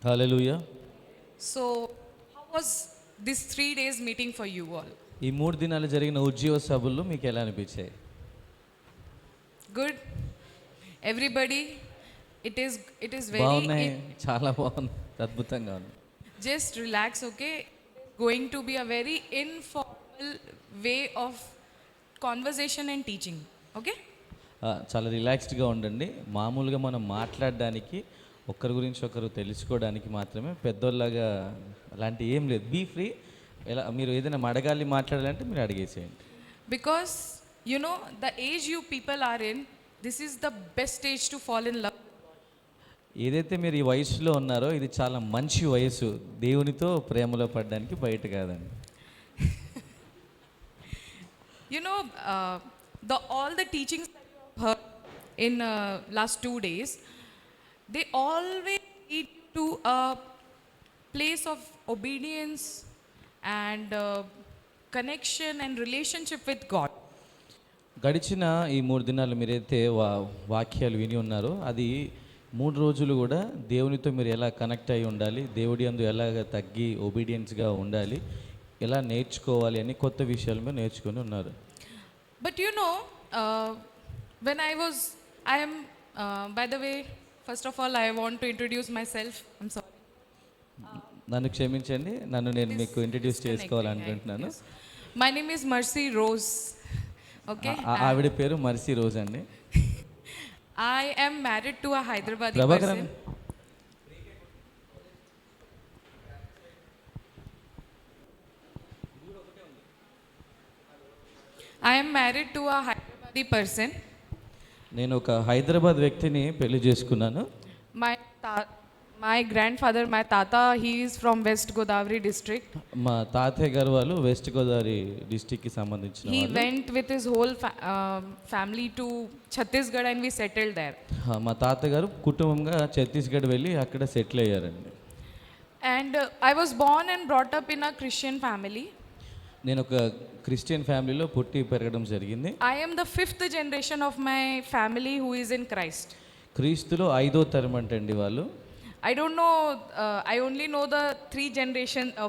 Hallelujah. So, how was this 3 days meeting for you all? ఈ 3 దినాలు జరిగిన ఉజ్జీవ సభలు మీకు ఎలా అనిపించాయి? Good? Everybody? It is very... బాగున్నాయి, చాలా బాగుంది, అద్భుతంగా ఉంది. just relax, okay? Going to be a very informal way of conversation and teaching, okay? చాలా రిలాక్స్డ్గా ఉండండి. మామూలుగా మనం మాట్లాడడానికి, ఒకరి గురించి ఒకరు తెలుసుకోవడానికి మాత్రమే, పెద్దోళ్ళలాగా అలాంటి ఏం లేదు. Be free. ఎలా మీరు ఏదైనా అడగాలి, మాట్లాడాలంటే మీరు అడిగేసేయండి. Because you know the age you people are in, this is the best age to fall in love. ఏదైతే మీరు ఈ వయసులో ఉన్నారో ఇది చాలా మంచి వయసు దేవునితో ప్రేమలో పడడానికి, బయట కాదండి. You know, all the teachings that you have heard in last 2 days, they always lead to a place of obedience and connection and relationship with God. గడిచిన ఈ 3 దినాలు మీరైతే వాక్యాలు విని ఉన్నారో, అది 3 రోజులు కూడా దేవునితో మీరు ఎలా కనెక్ట్ అయి ఉండాలి, దేవుడి యందు ఎలాగ తగ్గి ఒబీడియన్స్గా ఉండాలి, ఎలా నేర్చుకోవాలి అని కొత్త విషయాలు మీరు నేర్చుకొని ఉన్నారు. But you know, when I am, by the way, first of all, I want to introduce myself. I'm sorry. నన్ను క్షమించండి, నేను మీకు ఇంట్రడ్యూస్ చేసుకోవాలనుకుంటున్నాను. Yes. My name is Mercy Rose. Okay. ఆవిడ పేరు మర్సీ రోజ్ అండి. I am married to a Hyderabadi Prabhakaran. person. I am married to a Hyderabadi person. నేను ఒక హైదరాబాద్ వ్యక్తిని పెళ్లి చేసుకున్నాను. My grandfather, my tata, he is from West Godavari district. మా తాతయ్య గారు వాళ్ళు వెస్ట్ గోదావరి డిస్టిక్కి సంబంధించిన He వాళ్ళు. went with his whole family to Chhattisgarh and we settled there. మా తాతగారు కుటుంబంగా ఛత్తీస్గఢ్ వెళ్ళి అక్కడ సెటిల్ అయ్యారండి. And I was born and brought up in a Christian family. నేను ఒక క్రిస్టియన్ ఫ్యామిలీలో పుట్టి పెరగడం జరిగింది. I am the 5th generation of my family who is in Christ. క్రీస్తులో 5వ తరం అంటండి వాళ్ళు. I don't know, I only know the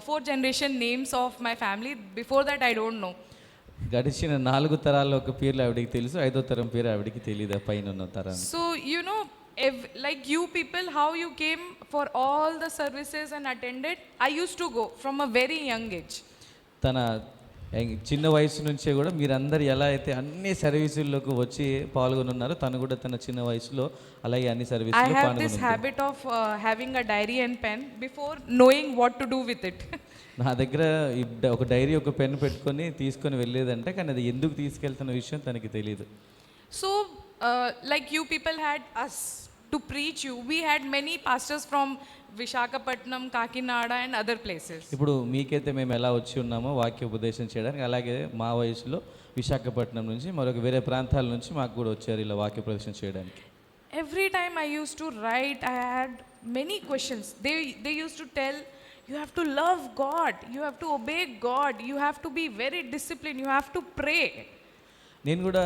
4 generation names of my family. Before that, I don't know. గడిచిన 4 తరాల ఒక పేర్లు ఆవిడకి తెలుసు, 5వ తరం పేరు ఆవిడకి తెలియదు, పైన ఉన్న తరం. So, you know, like you people, how you came for all the services and attended, I used to go from a very young age. తన చిన్న వయసు నుంచే కూడా మీరందరూ ఎలా అయితే అన్ని సర్వీసుల్లోకి వచ్చి పాల్గొని ఉన్నారో, తను కూడా తన చిన్న వయసులో అలాగే అన్ని I సర్వీసుల్లో have this పాల్గొన్నారు. habit of having a diary and pen before knowing what to do with it. నా దగ్గర ఒక డైరీ ఒక పెన్ పెట్టుకొని తీసుకొని వెళ్ళేదంటే, కానీ అది ఎందుకు తీసుకెళ్తున్న విషయం తనకి తెలియదు. So, like you people had us to preach you, we had many pastors from Visakhapatnam, Kakinada and other places. ఇప్పుడు మీకైతే మేము ఎలా వచ్చి ఉన్నామో వాక్య ఉపదేశం చేయడానికి, అలాగే మా వయసులో విశాఖపట్నం నుంచి మరొక వేరే ప్రాంతాల నుంచి మాకు కూడా వచ్చారు ఇలా వాక్య ఉపదేశం చేయడానికి. Every time I used to write, I had many questions. They used to tell, you have to love God, you have to obey God, you have to be very disciplined, you have to pray. నేను కూడా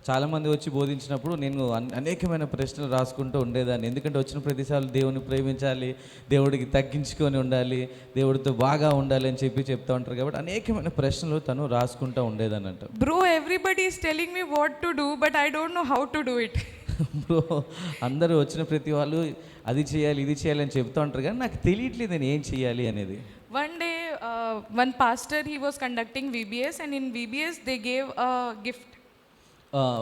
చాలామంది వచ్చి బోధించినప్పుడు నేను అనేకమైన ప్రశ్నలు రాసుకుంటూ ఉండేదాన్ని. ఎందుకంటే వచ్చిన ప్రతిసార్లు దేవుని ప్రేమించాలి, దేవుడికి తగ్గించుకొని ఉండాలి, దేవుడితో బాగా ఉండాలి అని చెప్తూ ఉంటారు కాబట్టి అనేకమైన ప్రశ్నలు తను రాసుకుంటూ ఉండేదాన్ని అంట. Bro, everybody is telling me what to do, but I don't know how to do it. Bro, అందరూ వచ్చిన ప్రతి వాళ్ళు అది చేయాలి ఇది చేయాలి అని చెప్తూ ఉంటారు, కానీ నాకు తెలియట్లేదు నేను ఏం చేయాలి అనేది. One day, one pastor, he was conducting VBS, and in VBS they gave a gift.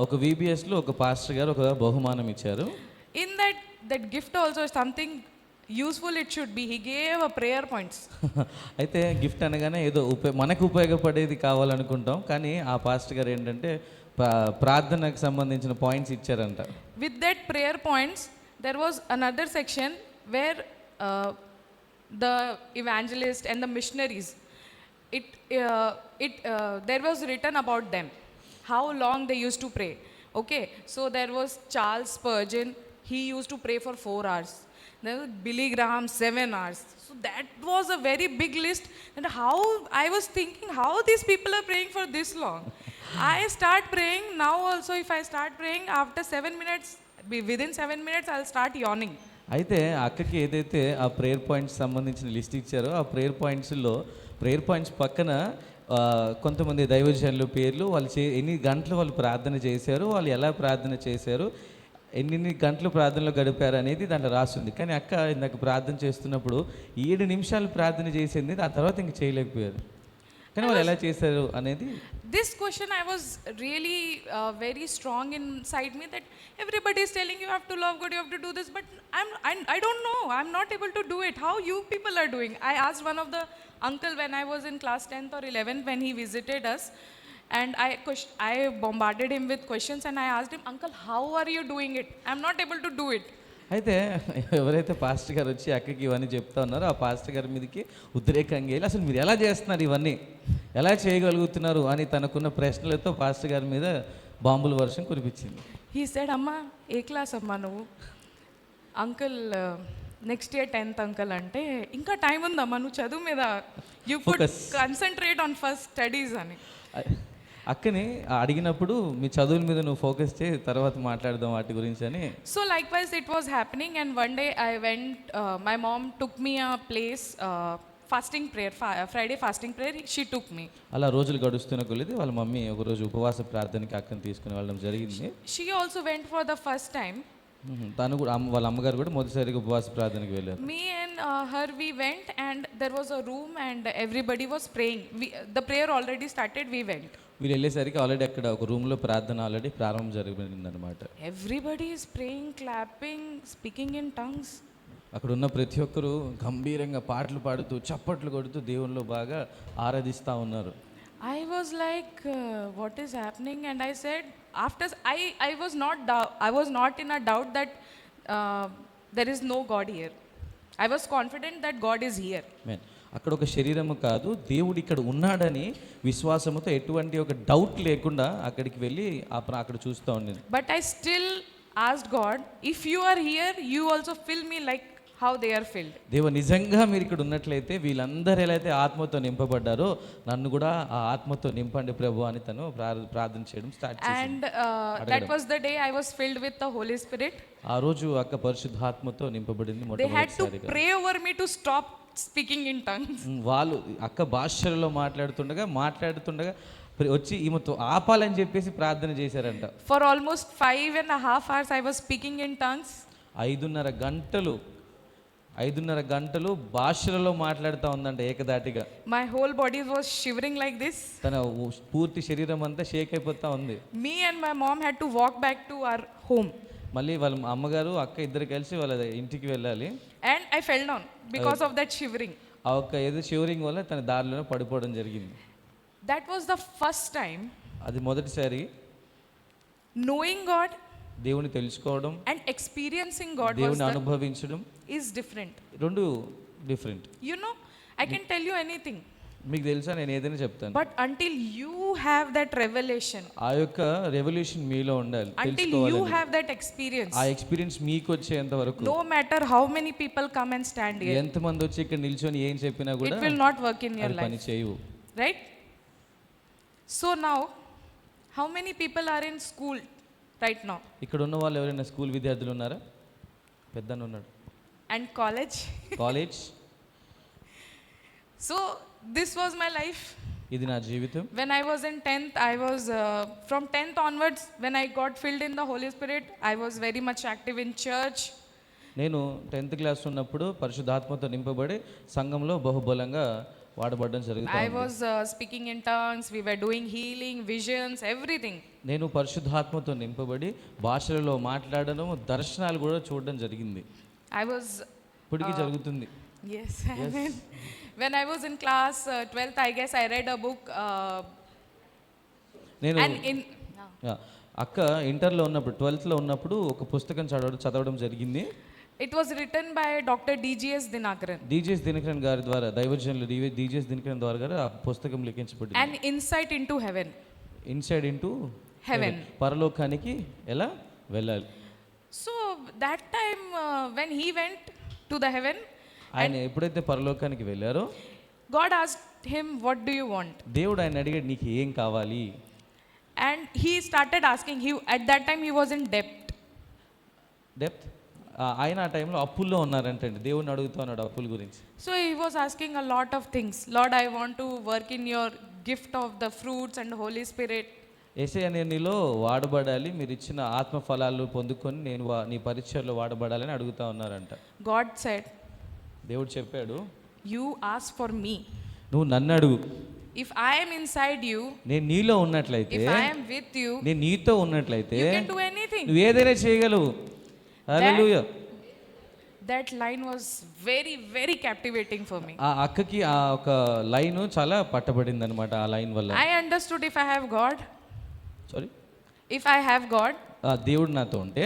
ఒక VBSలో ఒక పాస్టర్ గారు ఒక బహుమానం ఇచ్చారు. In that gift also something useful it should be. He gave a prayer points. అయితే గిఫ్ట్ అనగానే ఏదో మనకు ఉపయోగపడేది కావాలనుకుంటాం, కానీ ఆ పాస్టర్ గారు ఏంటంటే ప్రార్థనకు సంబంధించిన పాయింట్స్ ఇచ్చారంట. With that prayer points, there was another section where the evangelist and the missionaries, there was written about them, how long they used to pray. Okay, so there was Charles Spurgeon, he used to pray for 4 hours. There was Billy Graham 7 hours. So that was a very big list. And how I was thinking, how these people are praying for this long. I start praying now also. If I start praying after 7 minutes, within 7 minutes I'll start yawning. అయితే ఆ అక్కకి ఏదైతే ఆ prayer points సంబంధించిన list ఇచ్చారో ఆ prayer points పక్కన కొంతమంది దైవజనుల పేర్లు వాళ్ళు ఎన్ని గంటలు వాళ్ళు ప్రార్థన చేశారు, వాళ్ళు ఎలా ప్రార్థన చేశారు, ఎన్ని గంటలు ప్రార్థనలో గడిపారు అనేది దాంట్లో రాస్తుంది. కానీ అక్క ఇందాక ప్రార్థన చేస్తున్నప్పుడు 7 నిమిషాలు ప్రార్థన చేసింది, ఆ తర్వాత ఇంక చేయలేకపోయారు. కానీ వాళ్ళు ఎలా చేశారు అనేది. This question I was really very strong inside me that everybody is telling you have to love God, you have to do this, but I don't know. I'm not able to do it. How you people are doing? I asked one of the uncle when I was in class 10th or 11th when he visited us, and I bombarded him with questions and I asked him, Uncle, how are you doing it? I'm not able to do it. అయితే ఎవరైతే pastor గారు వచ్చి అక్కకి ఇవన్నీ చెప్తా ఉన్నారో ఆ pastor గారి మీదకి ఉద్రేకంగా వెళ్ళి అసలు మీరు ఎలా చేస్తున్నారు, ఇవన్నీ ఎలా చేయగలుగుతున్నారు అని తనకున్న ప్రశ్నలతో పాస్టర్ గారి మీద బాంబుల వర్షం కురిపించింది. He said, Amma, A class అమ్మా నువ్వు? Uncle next year 10th uncle అంటే ఇంకా టైం ఉందమ్మా, నువ్వు చదువు మీద you could concentrate on first studies అని. అక్కని అడిగినప్పుడు మీ చదువుల మీద నువ్వు ఫోకస్ చేయి, తర్వాత మాట్లాడదాం వాటి గురించి అని. So likewise it was happening and one day I went, my mom took me a place fasting prayer, Friday fasting prayer, she took me. అలా రోజులు గడుస్తున్న కొలిది వాళ్ళ మమ్మీ ఒకరోజు ఉపవాస ప్రార్థనకి అక్కని తీసుకుని వెళ్ళడం జరిగింది. She also went for the first time. తను కూడా వాళ్ళ అమ్మగారు కూడా మొదటిసారిగా ఉపవాస ప్రార్థనకి వెళ్ళారు. Me and her we went and there was a room and everybody was praying. The prayer already started, we went. వీళ్ళు వెళ్ళేసరికి ఆల్రెడీ అక్కడ ఒక రూమ్లో ప్రార్థన ఆల్రెడీ ప్రారంభం జరిగింది అనమాట. Everybody is praying, clapping, speaking in tongues. అక్కడ ఉన్న ప్రతి ఒక్కరు గంభీరంగా పాటలు పాడుతూ చప్పట్లు కొడుతూ దేవునిలో బాగా ఆరాధిస్తూ ఉన్నారు. I was like, what is happening? And I said, after I was not in a doubt that there is no God here. I was confident that God is here. Amen. అక్కడ ఒక శరీరము కాదు, దేవుడు ఇక్కడ ఉన్నాడని విశ్వాసముతో ఎటువంటి ఒక డౌట్ లేకుండా అక్కడికి వెళ్ళి అక్కడ చూస్తూ ఉండేది. But I still asked God, if you are here, you also fill me like how they are filled. దేవ నిజంగా మీరు ఇక్కడ ఉన్నట్లయితే వీళ్ళందరూ ఎలా అయితే ఆత్మతో నింపబడ్డారో నన్ను కూడా ఆ ఆత్మతో నింపండి ప్రభు అని తను ప్రార్థన చేయడం స్టార్ట్ చేశాడు. And that was the day I was filled with the Holy Spirit. ఆ రోజు అక్క పరిశుద్ధాత్మతో నింపబడింది They had to మొట్టమొదటిసారిగా. pray over me to stop speaking in tongues. వాళ్ళు అక్క భాషలలో మాట్లాడుతుండగా వచ్చి ఈమెతో ఆపాలని చెప్పేసి ప్రార్థన చేశారంట. For almost 5.5 hours I was speaking in tongues. 5.5 గంటలు భాషలలో మాట్లాడుతూ ఉందంట ఏకదాటిగా. My whole body was shivering like this. తన పూర్తి శరీరం అంతా షేక్ అయిపోతా ఉంది. Me and my mom had to walk back to our home. మళ్ళీ వాళ్ళ అమ్మగారు అక్క ఇద్దరు కలిసి వాళ్ళ ఇంటికి వెళ్ళాలి. And I fell down because of that shivering. ఆ ఒక్క ఏదో షివరింగ్ వల్ల తన దారిలోనే పడిపోవడం జరిగింది. That was the first time అది మొదటిసారి knowing God దేవుని తెలుసుకోవడం and experiencing God దేవుని అనుభవించడం is different. రెండు different. You know, I can tell you anything. మీకు తెలుసా, నేను ఏదైనా చెప్తాను. But until you have that revelation, ఆ యొక్క రెవల్యూషన్ మీలో ఉండాలి, until you have that experience, ఆ ఎక్స్పీరియన్స్ మీకు వచ్చేంత వరకు no matter how many people come and stand here, ఎంతమంది వచ్చి ఇక్కడ నిల్చొని ఏం చెప్పినా కూడా it will not work in your అది పని life. చేయవు. Right? So now, how many people are in school right now? ఇక్కడ ఉన్న వాళ్ళు ఎవరైనా స్కూల్ విద్యార్థులు ఉన్నారా? పెద్దన్న ఉన్నాడు. And college? College. So this was my life. ఇది నా జీవితం. When I was in 10th, I was from 10th onwards, when I got filled in the Holy Spirit, I was very much active in church. నేను 10th class ఉన్నప్పుడు పరిశుద్ధాత్మతో నింపబడి సంఘంలో బహుబలంగా వాడబడడం I జరుగుతుంది. was speaking in tongues, we were doing healing, visions, everything. నేను పరిశుద్ధాత్మతో నింపబడి భాషలలో మాట్లాడడం, దర్శనాలు కూడా చూడడం జరిగింది. I was ఇప్పటికీ జరుగుతుంది. yes, amen. When I was in class 12th, I guess I read a book నేను and in అక్క ఇంటర్లో ఉన్నప్పుడు 12th లో ఉన్నప్పుడు ఒక పుస్తకం చదవడం జరిగింది. it was written by Dr. D.G.S. Dinakaran. DGS Dinakaran గారి ద్వారా, దైవజనులు DGS దినకరన్ ద్వారా గారు ఆ పుస్తకం లిఖించబడింది. An insight into heaven. Inside into Heaven. పరలోకానికి ఎలా వెళ్ళాలి. So that time when he went to the heaven, ఆయన ఎప్పుడైతే పరలోకానికి వెళ్ళారో God asked him, what do you want? దేవుడు ఆయన అడిగాడు, నీకు ఏం కావాలి. And he started asking. At that time he was in debt. Depth ఆయన ఆ టైంలో అప్పుల్లో ఉన్నారంటండి. దేవుడిని అడుగుతూ ఉన్నాడు అప్పుల గురించి. So he was asking a lot of things. Lord, I want to work in your gift of the fruits and Holy Spirit. యేసయ్య, నేను నీలో వాడబడాలి, మీరు ఇచ్చిన ఆత్మ ఫలాలు పొందుకొని నేను నీ పరిచయలో వాడబడాలని అడుగుతా ఉన్నారంట. God said, దేవుడు చెప్పాడు, you ask for me. నువ్వు నన్ను అడుగు. If I am inside you, నేను నీలో ఉన్నట్లయితే, if I am with you, నేను నీతో ఉన్నట్లయితే you can do anything. నువ్వు ఏదైనా చేయగలవు. హల్లెలూయా. That line was very, very captivating for me. ఆ అక్కకి ఆ ఒక లైన్ చాలా పట్టబడింది అనమాట. ఆ లైన్ వల్ల I understood if I have God, sorry, if I have God, దేవుడు నాతో ఉంటే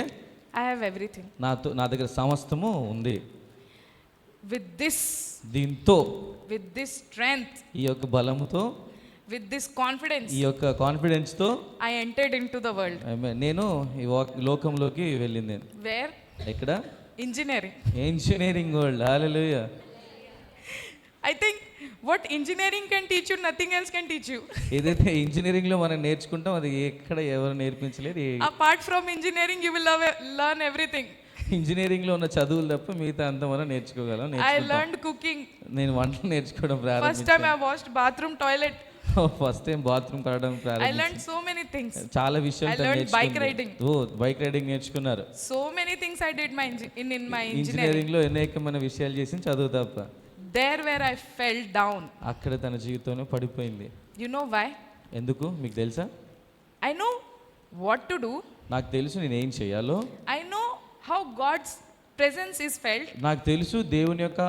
I have everything. నా దగ్గర సమస్తము ఉంది. With this, దీంతో, with this strength, ఈ యొక్క బలముతో, with this confidence, ఈ యొక్క కాన్ఫిడెన్స్తో I entered into the world. నేను ఈ లోకంలోకి వెళ్ళింది. Where? ఎక్కడ? Engineering. Engineering world. Hallelujah. I think what engineering can teach you, nothing else can teach you. ఏదైతే ఇంజనీరింగ్లో మనం నేర్చుకుంటాం అది ఎక్కడ ఎవరు నేర్పించలేదు. Apart from engineering, you will learn everything. ఇంజనీరింగ్లో ఉన్న చదువులు తప్ప మిగతా అంతా మనం నేర్చుకోగలం. I learned cooking. నేను వంట నేర్చుకోవడం First time ప్రారంభించాను. I washed bathroom, toilet. First time bathroom కడగడం I ప్రారంభించాను. learned so many things. చాలా విషయాలు I learned bike riding. Bike riding నేర్చుకున్నారు. So many things I did in my engineering. ఇంజనీరింగ్లో అనేకమైన విషయాలు చేసి చదువు తప్ప. There where I fell down. అక్కడ తన జీవితంలో పడిపోయింది. You know why? ఎందుకు మీకు తెలుసా? I know what to do. నాకు తెలుసు నేను ఏం చేయాలో. I know how God's presence is felt. నాకు తెలుసు దేవుని యొక్క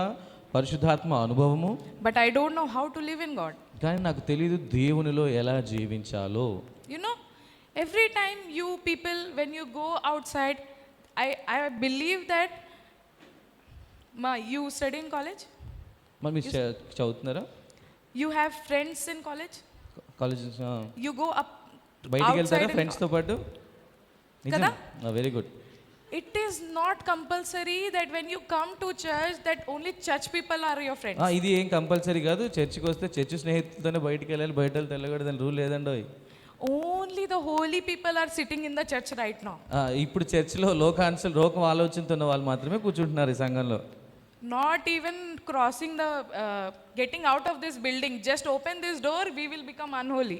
పరిశుద్ధాత్మ అనుభవము. But I don't know how to live in God. కానీ నాకు తెలియదు దేవునిలో ఎలా జీవించాలో. You know, every time you people, when you go outside, I believe that you study in college? మరి మీరు చదువుతున్నారా? You have friends in college? College You go up బయటికి వెళ్తారా outside in ఫ్రెండ్స్తో పాటు? కదా? Very good. It is not compulsory that when you come to church that only church people are your friends. ఇది ఏం కంపల్సరీ కాదు. చర్చికి వస్తే చర్చి స్నేహితులతోనే బయటికి వెళ్ళాలి, బయట వెళ్ళకూడదని రూల్ లేదండి. Only the holy people are sitting in the church right now. ఇప్పుడు చర్చిలో లోకం ఆలోచనతో ఉన్న వాళ్ళు మాత్రమే కూర్చుంటున్నారు ఈ సంఘంలో. Not even crossing the getting out of this building, just open this door, we will become unholy.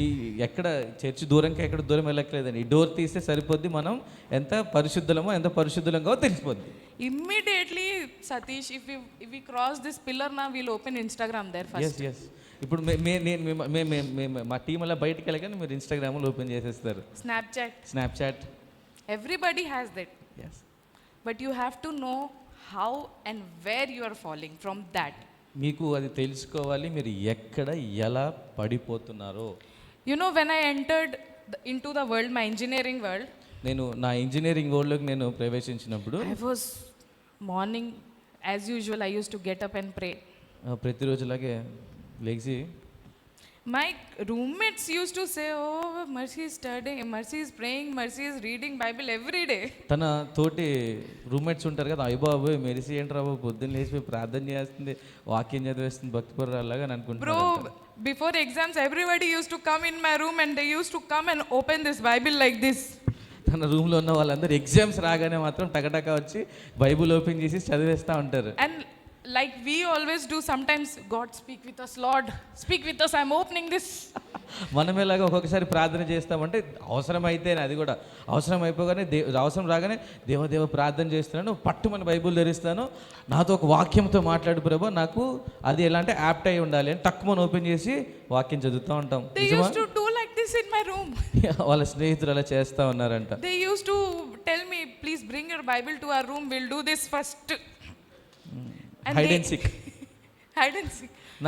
ఈ ఎక్కడ చర్చి దూరంకి ఎక్కడ దూరం వెళ్ళట్లేదండి. ఈ డోర్ తీస్తే సరిపోద్ది, మనం ఎంత పరిశుద్ధులమో ఎంత పరిశుద్ధులంగా తెలిసిపోద్ది. Immediately, Satish, if we cross this pillar now, we'll open Instagram there first. Yes. ఇప్పుడు మా టీం అలా బయటికి వెళ్ళగానే మీరు ఇన్స్టాగ్రామ్లో ఓపెన్ చేసేస్తారు. Snapchat. Everybody has that. Yes. But you have to know how and where you are falling from that. మీకు అది తెలుసుకోవాలి, మీరు ఎక్కడ ఎలా పడిపోతున్నారో. You know, when I entered into the world, my engineering world, నేను నా ఇంజనీరింగ్ వరల్డ్లోకి నేను ప్రవేశించినప్పుడు I was morning, as usual, I used to get up and pray. ప్రతిరోజులాగే లేచి My roommates used to say, oh, Mercy is studying, Mercy is praying, Mercy is reading Bible every day. తన తోటి roommates ఉంటారు కదా, అయ్య బాబు మెరిసి ఏంట్రా బాబు పొద్దున్న లేచి ప్రార్థన చేస్తుంది, వాక్యం చదివేస్తుంది, భక్తిపరులాగా అని అనుకుంటున్నారు. Bro, before exams, everybody used to come in my room and they used to come and open this Bible like this. తన రూమ్లో ఉన్న వాళ్ళందరూ ఎగ్జామ్స్ రాగానే మాత్రం టకటక వచ్చి బైబుల్ ఓపెన్ చేసి చదివేస్తూ ఉంటారు. And like we always do sometimes, God speak with us, Lord speak with us, I'm opening this. మనం ఎలాగ ఒక్కొక్కసారి ప్రార్థన చేస్తామంటే అవసరమైతే, అది కూడా అవసరం అయిపోగానే అవసరం రాగానే దేవ ప్రార్థన చేస్తున్నాను, పట్టుమని బైబుల్ ధరిస్తాను, నాతో ఒక వాక్యంతో మాట్లాడు ప్రభు, నాకు అది ఎలా అంటే యాప్ట్ అయి ఉండాలి అని టక్కుమని ఓపెన్ చేసి వాక్యం చదువుతూ ఉంటాం. They used to do like this in my room. వాళ్ళ స్నేహితులు అలా చేస్తూ ఉన్నారంట. They used to tell me, please bring your Bible to our room, we'll do this first. Hide and seek.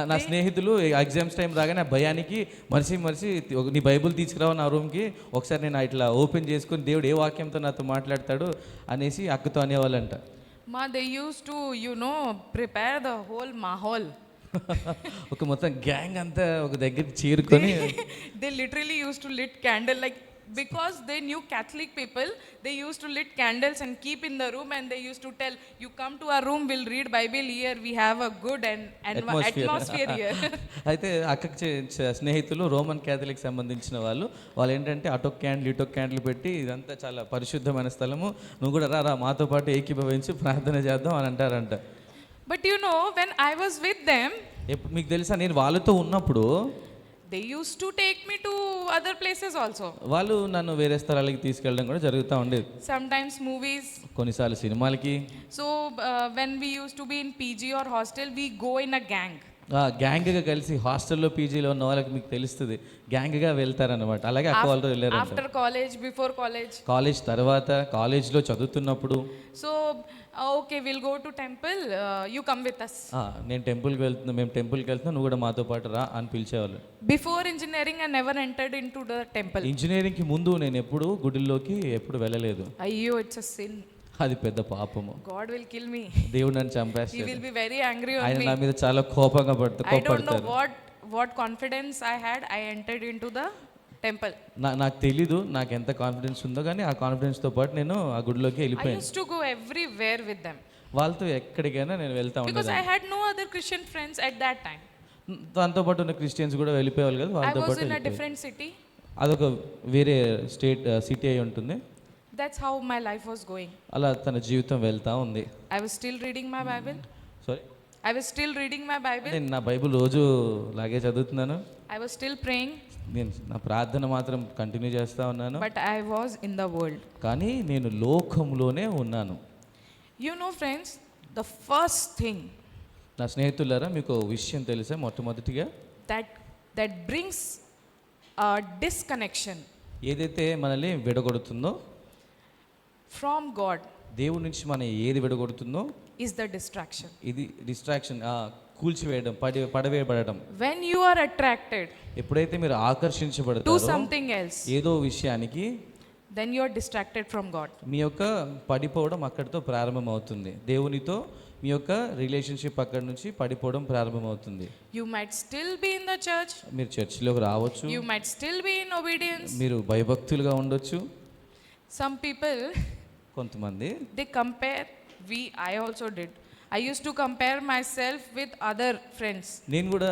నా స్నేహితులు ఎగ్జామ్స్ టైం రాగానే భయానికి మరిచి నీ బైబుల్ తీసుకురావు నా రూమ్కి, ఒకసారి నేను ఇట్లా ఓపెన్ చేసుకుని దేవుడు ఏ వాక్యంతో నాతో మాట్లాడతాడు అనేసి అక్కతో అనేవాళ్ళంట. They used to, prepare the whole mahol. ఒక మొత్తం గ్యాంగ్ అంతా ఒక దగ్గరికి చేరుకొని They literally used to lit candle like because they knew Catholic people, they used to lit candles and keep in the room, and they used to tell, you come to our room, we'll read Bible here, we have a good and atmosphere here. అయితే అక్కకి స్నేహితులు Roman Catholic సంబంధించిన వాళ్ళు ఏంటంటే అటొక candle ఇటొక candle పెట్టి ఇదంతా చాలా పరిశుద్ధమైన స్థలము, నువ్వు కూడా రా మాతో పాటు ఏకీభవించి ప్రార్థన చేద్దాం అని అంటారంట. But you know, when I was with them, ఎప్పుడు మీకు తెలుసా, నేను వాళ్ళతో ఉన్నప్పుడు they used to take me to other places also. వాళ్ళు నన్ను వేరే స్థలాలకి తీసుకెళ్ళడం కూడా జరుగుతూ ఉండేది. Sometimes movies. కొన్నిసార్లు సినిమాలకి. So when we used to be in PG or hostel, we go in a gang. గ్యాంగ్గా కలిసి హాస్టల్లో పీజీలో ఉన్న వాళ్ళకి మీకు తెలుస్తుంది, గ్యాంగ్గా వెళ్తారనమాట. అలాగే అక్క వాళ్ళతో వెళ్ళారు. After college, before college. College తర్వాత, కాలేజ్లో చదువుతున్నప్పుడు. So okay, will go to temple, you come with us. నేను టెంపుల్కి వెళ్తున్నా, మేము టెంపుల్కి వెళ్తున్నా, నువ్వు కూడా మాతో పాటు రా అని పిలిచేవాళ్ళు. Before engineering I never entered in to the temple. ఇంజనీరింగ్కి ముందు నేను ఎప్పుడు గుడిలోకి ఎప్పుడు వెళ్ళలేదు. అయ్యో, ఇట్స్ అ సిన్. అది పెద్ద పాపము. God will kill me. దేవుడు నన్ను చంపేస్తాడు. He will be very angry on me. ఆయన నా మీద చాలా కోపంగా పడతారు. I don't know what confidence I had, I entered in to the temple. నాకు తెలీదు నాకు ఎంత కాన్ఫిడెన్స్ ఉందో, కానీ ఆ కాన్ఫిడెన్స్తో పాటు నేను ఆ గుడిలోకి వెళ్ళిపోయాను. I used to go everywhere with them. వాళ్ళతో ఎక్కడికైనా నేను వెళ్తా ఉంటాను. Because I had no other Christian friends at that time. దాంతో పాటు ఉన్న క్రిస్టియన్స్ కూడా వెళ్ళిపోయేవాళ్ళు కదా, వాళ్ళతో పాటు. I was in a different city. అదొక వేరే స్టేట్ సిటీ అయి ఉంటుంది. That's how my life was going. అలా తన జీవితం వెళ్తా ఉంది. I was still reading my Bible. Sorry, I was still reading my Bible. నేను నా బైబిల్ రోజు లాగే చదువుతున్నాను. I was still praying. నేను నా ప్రార్థన మాత్రం కంటిన్యూ చేస్తూ ఉన్నాను. But I was in the world. కానీ నేను లోకంలోనే ఉన్నాను. You know friends, the first thing నా స్నేహితులారా, మీకు విషయం తెలుసా, మొట్టమొదటిగా that brings a disconnection ఏదైతే మనల్ని విడగొడుతుందో from God, దేవుడి నుంచి మన ఏది విడగొడుతుందో is the distraction. ఇది distraction, కూల్చివేయడం, పడవేయబడడం. When you are attracted ఎప్పుడైతే మీరు to ఆకర్షించబడతారో something else, ఏదో విషయానికి, then you are distracted from God. మీ యొక్క పడిపోవడం అక్కడితో ప్రారంభమవుతుంది. దేవునితో మీ యొక్క రిలేషన్షిప్ అక్కడి నుంచి పడిపోవడం ప్రారంభమవుతుంది. You might still be in the church. మీరు చర్చిలోకి రావచ్చు, You might still be in obedience. మీరు భయభక్తులుగా ఉండొచ్చు. Some people, కొంతమంది they compare. I also did. I used to compare myself with other friends. నేను కూడా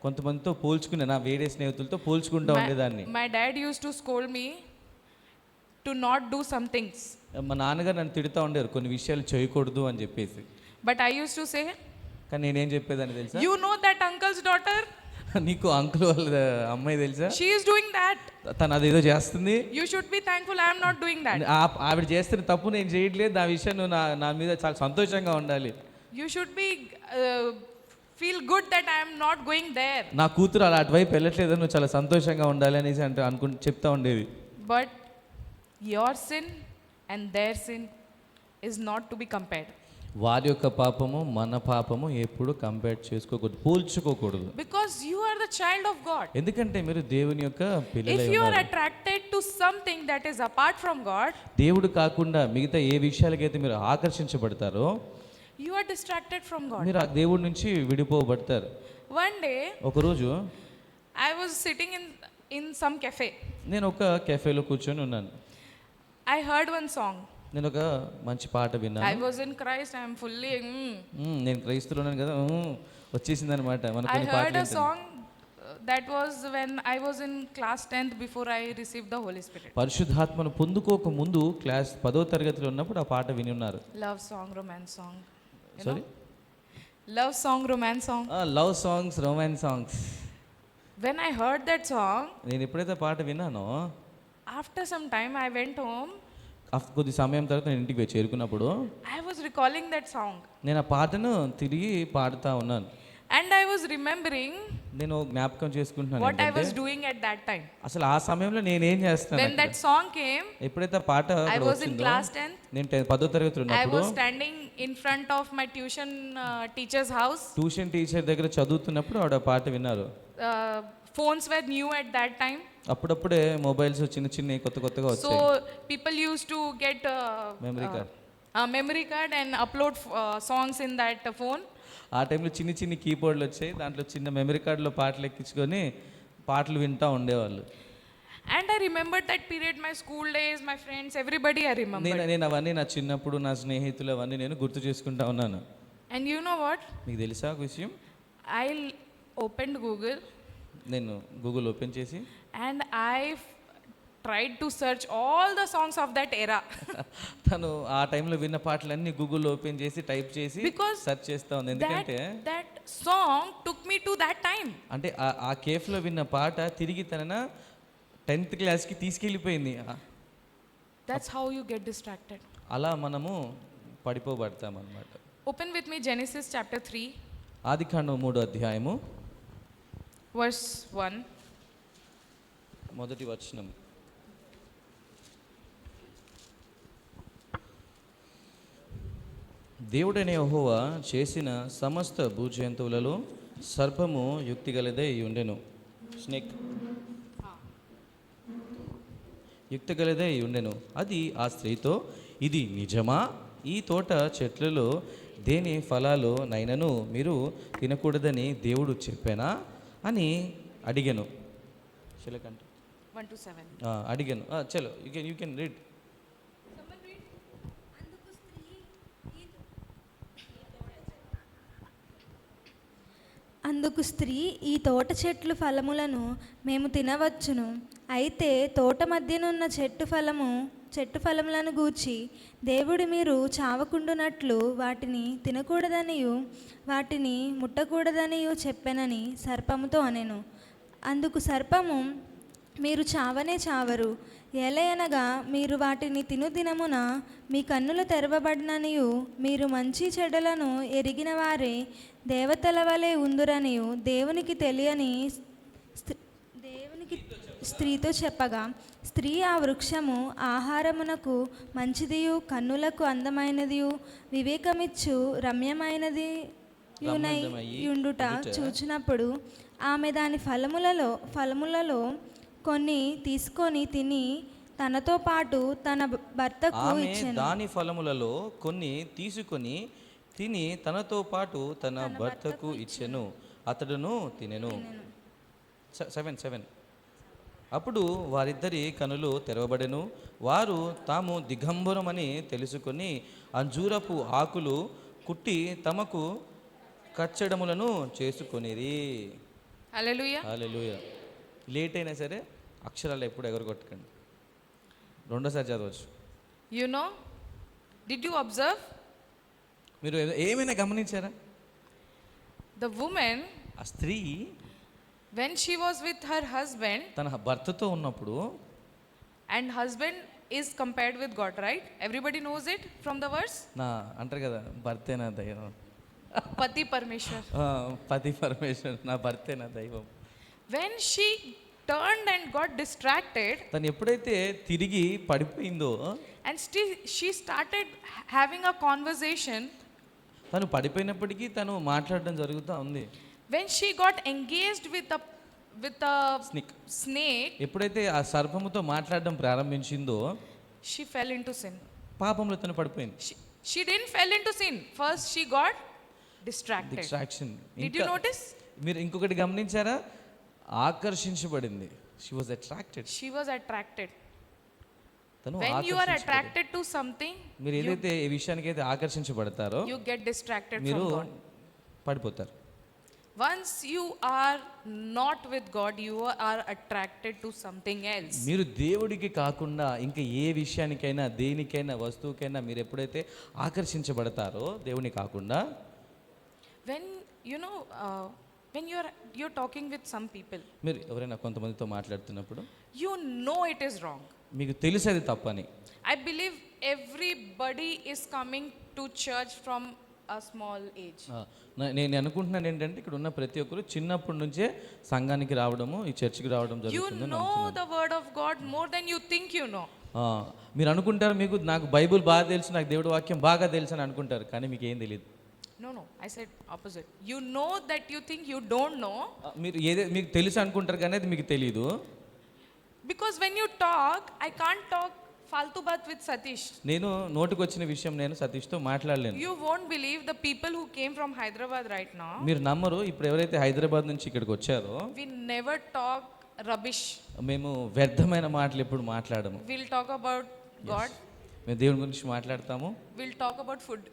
కొంతమందితో పోల్చుకునే, నా వేరే స్నేహితులతో పోల్చుకుంటూ ఉండేదాన్ని. My dad used to scold me to not do some things. మా నాన్నగారు నన్ను తిడుతూ ఉండేవారు కొన్ని విషయాలు చేయకూడదు అని చెప్పేసి. But I used to say, కానీ నేనేం చెప్పేదాన్ని తెలుసా, you know that uncle's daughter? నీకు అంకుల్ వాళ్ళ అమ్మాయి తెలుసా, She is doing that. తను అదేదో చేస్తుంది, You should be thankful I am not doing that. ఆవిడ చేస్తున్న తప్పు నేను చేయట్లేదు, ఆ విషయం నువ్వు నా మీద చాలా సంతోషంగా ఉండాలి. You should be feel good that I am not going there. నా కూతురు అలా అటువైపు వెళ్ళట్లేదు, నువ్వు చాలా సంతోషంగా ఉండాలి అనేసి చెప్తా ఉండేది. But your sin and their sin is not to be compared. వారి యొక్క పాపము మన పాపము ఎప్పుడు కంపేర్ చేసుకోకూడదు, పోల్చుకోకూడదు. Because you are the child of God. ఎందుకంటే మీరు దేవుని యొక్క పిల్లలై If you are ఉన్నారు. attracted to something that is apart from God, దేవుడు కాకుండా మిగతా ఏ విషయాలకైతే మీరు ఆకర్షించబడతారో you are distracted from God. మీరు ఆ దేవుడి నుంచి విడిపోబడతారు. One day ఒకరోజు I was sitting in some cafe. నేను ఒక కెఫేలో కూర్చొని ఉన్నాను. I heard one song. నేను ఒక మంచి పాట I విన్నాను. was in Christ. I am fully. నేను క్రైస్తవున్నాను కదా, వచ్చేసింది అనమాట. మన I కొన్ని heard పాటలు a song that was when I was in class 10th before I received the Holy Spirit. పరిశుద్ధాత్మను పొందుకోక ముందు క్లాస్ 10వ తరగతిలో ఉన్నప్పుడు ఆ పాట విని ఉన్నారు. Love song, romance song. You sorry, know? Love song, romance song. Love songs, romance songs. When I heard that song, నేను ఎప్పుడైతే పాట విన్నానో, after some time I went home. కొద్ది సమయం తర్వాత నేను ఇంటికి చేరుకున్నప్పుడు I was recalling that song. నేను ఆ పాటను తిరిగి పాడుతూ ఉన్నాను. And I was remembering నేను జ్ఞాపకం చేసుకుంటున్నాను what I was ఏంటంటే, doing at that time. అసలు ఆ సమయంలో నేనేం చేస్తాను. When that song came, ఎప్పుడైతే ఆ పాట I అక్కడ was in వచ్చిందో, class 10th. నేను 10వ తరగతిలో I ఉన్నప్పుడు was standing in front of my tuition teacher's house. Tuition teacher దగ్గర చదువుతున్నప్పుడు ఆవిడ ఆ పాట విన్నారు. Phones were new at that time. అప్పుడప్పుడే మొబైల్స్ చిన్న కొత్తగా వచ్చాయి. So people used to get memory card. memory card and upload songs in that phone. ఆ టైంలో చిన్న కీబోర్డ్లు వచ్చాయి, దాంట్లో చిన్న మెమరీ కార్డులో పాటలు ఎక్కించుకొని పాటలు వింటూ ఉండేవాళ్ళు. And I remembered that period, my school days, my friends, everybody I remembered. నేను అవన్నీ నా చిన్నప్పుడు నా స్నేహితులు అవన్నీ నేను గుర్తు చేసుకుంటా ఉన్నాను. And you know what? మీకు తెలుసా ఒక విషయం? I opened Google నేను గూగుల్ ఓపెన్ చేసి and tried to search all the songs of that era. తను ఆ టైంలో విన్న పాటలన్నీ గూగుల్ ఓపెన్ చేసి టైప్ చేసి Because సెర్చ్ చేస్తా ఉంది. ఎందుకంటే that song took me to that time. అంటే ఆ కేఫ్లో విన్న పాట తిరిగి తన 10th క్లాస్కి తీసుకెళ్ళిపోయింది. That's how you get distracted. అలా మనము పడిపోబడతాం అన్నమాట. Open with me Genesis chapter 3, ఆదికాండం 3వ అధ్యాయము verse 1. మొదటి వచనం. దేవుడైన యెహోవా చేసిన సమస్త భూజంతువులలో సర్పము యుక్తిగలదై ఉండెను. స్నేక్ యుక్తిగలదై ఉండెను. అది ఆ స్త్రీతో, ఇది నిజమా? ఈ తోట చెట్లలో దేని ఫలాలు నైనను మీరు తినకూడదని దేవుడు చెప్పానా అని అడిగాను. చిలకంట 1 to 7. అడిగాను. చలో యూ కెన్ రీడ్. అందుకు స్త్రీ, ఈ తోట చెట్లు ఫలములను మేము తినవచ్చును, అయితే తోట మధ్యనున్న చెట్టు ఫలములను గూర్చి దేవుడు మీరు చావకుండునట్లు వాటిని తినకూడదనియు వాటిని ముట్టకూడదనియు చెప్పెనని సర్పముతో అనెను. అందుకు సర్పము, మీరు చావనే చావరు, ఏలయనగా మీరు వాటిని తినుదినమున మీ కన్నులు తెరవబడిననియు మీరు మంచి చెడులను ఎరిగిన వారే దేవతల వలె ఉందురనియు దేవునికి తెలియని స్త్రీతో చెప్పగా, స్త్రీ ఆ వృక్షము ఆహారమునకు మంచిదియు కన్నులకు అందమైనదియు వివేకమిచ్చు రమ్యమైనది యుండుట చూచినప్పుడు ఆమె దాని ఫలములలో కొన్ని తీసుకొని తిని తనతో పాటు తన భర్తకు ఇచ్చెను. దాని ఫలములలో కొన్ని తీసుకొని తిని తనతో పాటు తన భర్తకు ఇచ్చెను, అతడును తినెను. 7. అప్పుడు వారిద్దరి కనులు తెరవబడెను, వారు తాము దిగంబరమని తెలుసుకొని అంజూరపు ఆకులు కుట్టి తమకు కచ్చడములను చేసుకొనిరి. హల్లెలూయా. హల్లెలూయా. లేట్ అయినా సరే అక్షరాలు ఎప్పుడు ఎగరగొట్టకండి. రెండోసారి చదవచ్చు. You know, did you observe? మీరు ఏమైనా గమనించారా? The woman, ఆ స్త్రీ when she was with her husband, తన భర్తతో ఉన్నప్పుడు, and husband is compared with God, right? Everybody knows it from the verse. అంటారు కదా, భర్తే నా దైవం, Pati Parmeshwar. పతి పరమేశ్వర్, నా భర్తే నా దైవం. When she turned and got distracted, తను ఎప్పుడైతే తిరిగి పడిపోయిందో, and she started having a conversation. తను పడిపోయినప్పటికీ తను మాట్లాడడం జరుగుతూ ఉంది. When she got engaged with a snake, ఎప్పుడైతే ఆ సర్పముతో మాట్లాడడం ప్రారంభించిందో, she fell into sin. పాపంలో తను పడిపోయింది. She didn't fell into sin. First she got distracted. Distraction. Did you notice? మీరు ఇంకొకటి గమనించారా? ఆకర్షించబడింది. She was attracted. She was attracted. తను When you are attracted to something, మీరు ఏదైతే ఈ విషయానికి అయితే ఆకర్షించబడతారో you get distracted మీరు from God. పడిపోతారు. Once you are not with God, you are attracted to something else. మీరు దేవుడికి కాకుండా ఇంకా ఏ విషయానికైనా దేనికైనా వస్తువుకైనా మీరు ఎప్పుడైతే ఆకర్షించబడతారో దేవుని కాకుండా, When you know, when you're talking with some people, మీరు ఎవరైనా కొంతమందితో మాట్లాడుతున్నప్పుడు you know it is wrong. మీకు తెలుసు అది తప్పని. I believe everybody is coming to church from a small age. నేను అనుకుంటున్నాను ఏంటంటే ఇక్కడ ఉన్న ప్రతి ఒక్కరు చిన్నప్పటి నుంచే సంఘానికి రావడము, ఈ చర్చికి రావడం You జరుగుతుంది. know the word of God more than you think you know. మీరు అనుకుంటారు నాకు బైబుల్ బాగా తెలుసు, నాకు దేవుడి వాక్యం బాగా తెలుసు అని అనుకుంటారు, కానీ మీకు ఏం తెలియదు. No, I said opposite. You know that you think you don't know. మీరు మీకు తెలుసు అనుకుంటారు కానీ అది మీకు తెలియదు. Because when you talk, I can't talk faltu baat with Satish. నేను నోటికి వచ్చిన విషయం నేను సతీష్తో మాట్లాడలేను. You won't believe the people who came from Hyderabad right now. మీరు నమ్మరు, ఇప్పుడు ఎవరైతే హైదరాబాద్ నుంచి ఇక్కడికి వచ్చారో We never talk rubbish. మేము వ్యర్థమైన మాటలు ఎప్పుడు మాట్లాడము. We'll talk about God. మేము దేవుని గురించి మాట్లాడతాము, We'll talk about food.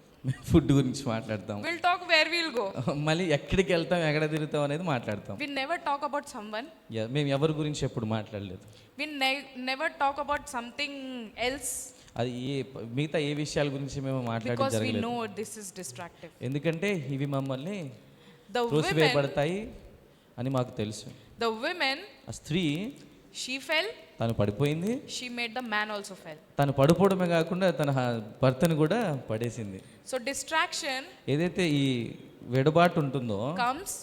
Food గురించి మాట్లాడతాము, We'll talk where we'll go. మళ్ళీ ఎక్కడికి వెళ్తాం, ఎక్కడ తిరుగుతాం అనేది మాట్లాడతాం. We never talk about someone. మేము ఎవరి గురించి ఎప్పుడు మాట్లాడలేదు. We never talk about something else అది మిగతా ఏ విషయాల గురించి మేము మాట్లాడడం because we జరగలేదు. know this is distractive. ఎందుకంటే ఇవి మమ్మల్ని The women, త్రోసివేయబడతాయి అని మాకు తెలుసు. ఆ స్త్రీ she fell, తను పడిపోయింది, she made the man also fell. తను పడిపోవడమే కాకుండా తన భర్తను కూడా పడేసింది. So distraction ఏదైతే ఈ వెడబాటు ఉంటుందో comes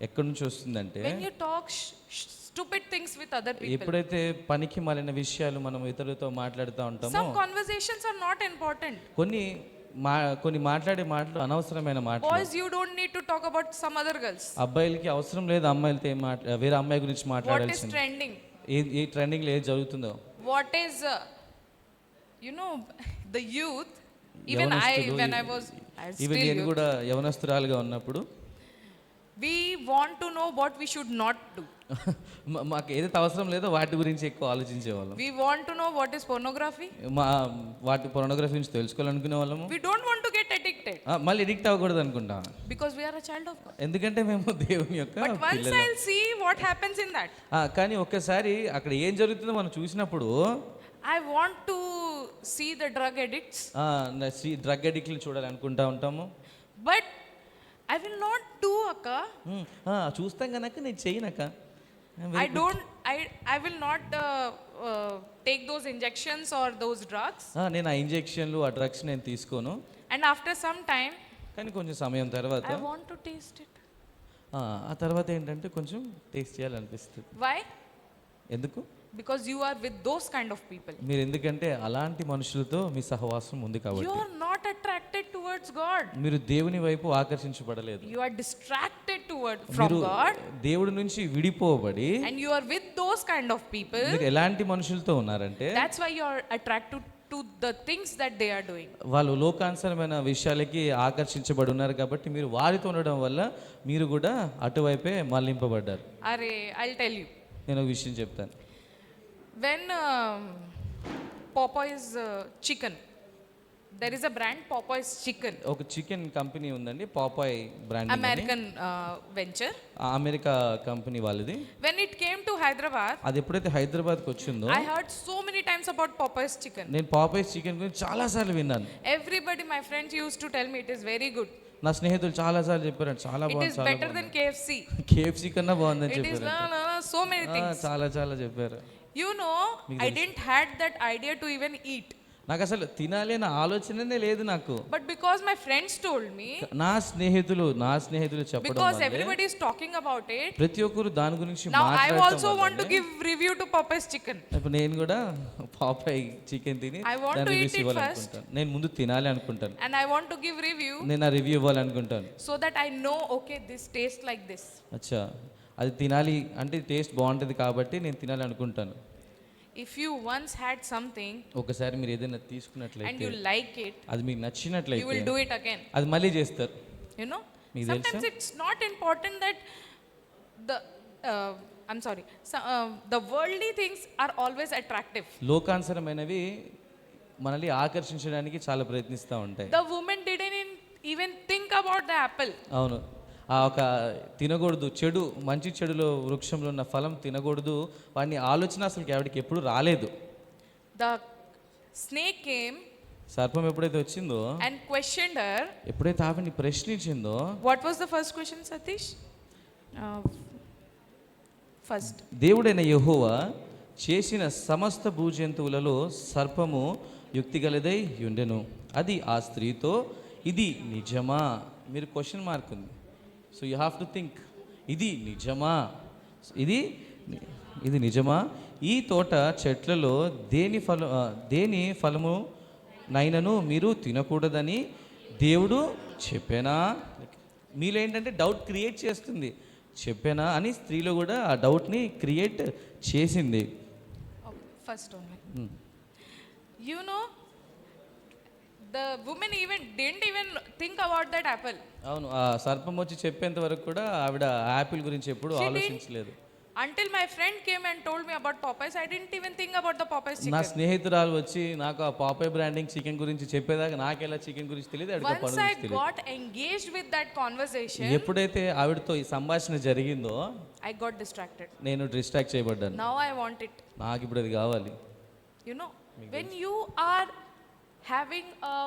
ఎక్కడి నుంచి వస్తుందంటే, when you talk stupid things with other people. ఎప్పుడైతే పనికి మాలిన విషయాలు మనం ఇతరులతో మాట్లాడుతూ ఉంటామో, Some conversations are not important. కొన్ని మాట్లాడే మాటలు అనవసరమైన మాటలు. Boys, you don't need to talk about some other girls. అబ్బాయిలకి అవసరం లేదు అమ్మాయిలతో వేరే అమ్మాయి గురించి What is మాట్లాడాల్సింది. trending? ఏ ట్రెండింగ్లో ఏది జరుగుతుందో, What is you know, the youth, even యవనస్తులు, when I was even still నేను youth, కూడా యవనస్తురాలుగా ఉన్నప్పుడు we want to know what we should not do. మాకు ఏదైతే అవసరం లేదో వాటి గురించి ఎక్కువ ఆలోచించేవాళ్ళం. We want to know what is pornography. వాటి పొర్నోగ్రఫీ గురించి తెలుసుకోవాలనుకునే వాళ్ళము. We don't want to get addicted మళ్ళీ ఎడిక్ట్ అవ్వకూడదు అనుకుంటా, because we are a child of God. ఎందుకంటే మేము దేవుని యొక్క But once పిల్లలం. I'll see what happens in that, కానీ ఒక్కసారి అక్కడ ఏం జరుగుతుందో మనం చూసినప్పుడు, I want to see the drug addicts, drug అడిక్ట్లు చూడాలనుకుంటా ఉంటాము. but I will not do akka. చూస్తాం కనుక నేను చేయనక్క. I will not take those injections or those drugs. నేను ఆ ఇంజెక్షన్లు ఆ డ్రగ్స్ నేను తీసుకోను. And after some time, కానీ కొంచెం సమయం తర్వాత I want to taste it. ఆ తర్వాత ఏంటంటే కొంచెం టేస్ట్ చేయాలనిపిస్తుంది. Why? ఎందుకు? Because you are with those kind of people. మీరు ఎందుకంటే అలాంటి మనుషులతో మీ సహవాసం ఉంది You కాబట్టి. are not attracted towards God. మీరు దేవుని వైపు ఆకర్షించబడలేదు. You are distracted from మీరు God. దేవుడి నుంచి విడిపోబడి And you are with those kind of people. మీరు ఎలాంటి మనుషులతో ఉన్నారంటే, That's why you are attracted to the things that they are doing. వాళ్ళు లోకానుసరమైన విషయాలకి ఆకర్షించబడి ఉన్నారు కాబట్టి మీరు వారితో ఉండడం వల్ల మీరు కూడా అటువైపే మళ్లింపబడ్డారు. I'll tell you. నేను ఒక విషయం చెప్తాను. When Popeye's chicken, there is a brand Popeye's chicken, ఒక చికెన్ కంపెనీ ఉందండి, Popeye brand, American venture. America company వాళ్ళది. When it came to Hyderabad, అది ఎప్పుడైతే హైదరాబాద్కి వచ్చిందో, I heard so many times about Popeye's chicken. నేను పాపాయ్ చికెన్ గురించి చాలా సార్లు విన్నాను. Everybody, my friends used to tell me it is very good. నా స్నేహితులు చాలా సార్లు చెప్పారు చాలా It బాగుంది, is చాలా better than KFC. కేఎఫ్సి కన్నా బాగుందని It is చెప్పారు. so many things. చాలా చాలా చెప్పారు. You know, I didn't had that idea to even eat. నాకు అసలు తినాలి అనే ఆలోచననే లేదు నాకు. But because my friends told me, నా స్నేహితులు చెప్పడం because వల్లే, everybody is talking about it, ప్రతి ఒక్కరు దాని గురించి now I మాట్లాడటం also want to వల్లనే, give review to Popeye's chicken. ఇప్పుడు నేను కూడా పాపాయ్ చికెన్ తిని I want దాని to రివ్యూస్ eat it ఇవ్వాలనుకుంటాను. నేను ముందు తినాలి అనుకుంటాను, And I want to give review నేను ఆ review ఇవ్వాలనుకుంటాను. so that I know, okay, this tastes like this. అచ్చా, అది తినాలి అంటే టేస్ట్ బాగుంటుంది కాబట్టి నేను తినాలి అనుకుంటాను. If you once had something ఒకసారి మీరు ఏదైనా and తీసుకున్నట్లయితే, you like it, అది మీకు you నచ్చినట్లయితే will do it again. అది మళ్ళీ చేస్తారు. You know, మీకు sometimes తెలుసా? it's not important that the I'm sorry, the worldly things are always attractive. లోకానుసరమైనవి మనల్ని ఆకర్షించడానికి చాలా ప్రయత్నిస్తూ ఉంటాయి. The woman didn't even think about the apple. అవును, ఆ ఒక తినకూడదు, మంచి చెడులో వృక్షంలో ఉన్న ఫలం తినకూడదు, వాడిని ఆలోచన అసలు ఆవిడకి ఎప్పుడు రాలేదు. The snake came సర్పం ఎప్పుడైతే వచ్చిందో, and questioned her. ఎప్పుడైతే ఆవిడని ప్రశ్నించిందో, What was the first question, Satish? First. దేవుడైన యెహోవా చేసిన సమస్త భూజంతువులలో సర్పము యుక్తిగలదై ఉండెను. అది ఆ స్త్రీతో, ఇది నిజమా? మీరు క్వశ్చన్ మార్క్ ఉంది. So you have to think, ఇది నిజమా? ఇది నిజమా? ఈ తోట చెట్లలో దేని ఫలము నైనను మీరు తినకూడదని దేవుడు చెప్పానా? మీలో ఏంటంటే డౌట్ క్రియేట్ చేస్తుంది. చెప్పానా అని స్త్రీలో కూడా ఆ డౌట్ని క్రియేట్ చేసింది. First only. You know, the woman didn't even think about that apple. అవును, ఆ సర్పం వచ్చి చెప్పేంత వరకు కూడా ఆవిడ యాపిల్ గురించి ఎప్పుడు ఆలోచించలేదు. Until my friend came and told me about Popeyes, I didn't even think about the Popeyes నా chicken. స్నేహితురాలు వచ్చి నాకు ఆ పాపే బ్రాండింగ్ చికెన్ గురించి చెప్పేదాకా నాకెలా చికెన్ గురించి తెలియదు, అడిగే Once పనుల I గురించి తెలియదు. got engaged with that conversation, ఎప్పుడైతే ఆవిడతో ఈ సంభాషణ జరిగిందో I got distracted. నేను distract చేయబడ్డాను. Now I want it. నాకు ఇప్పుడు అది కావాలి. You know, when you are having a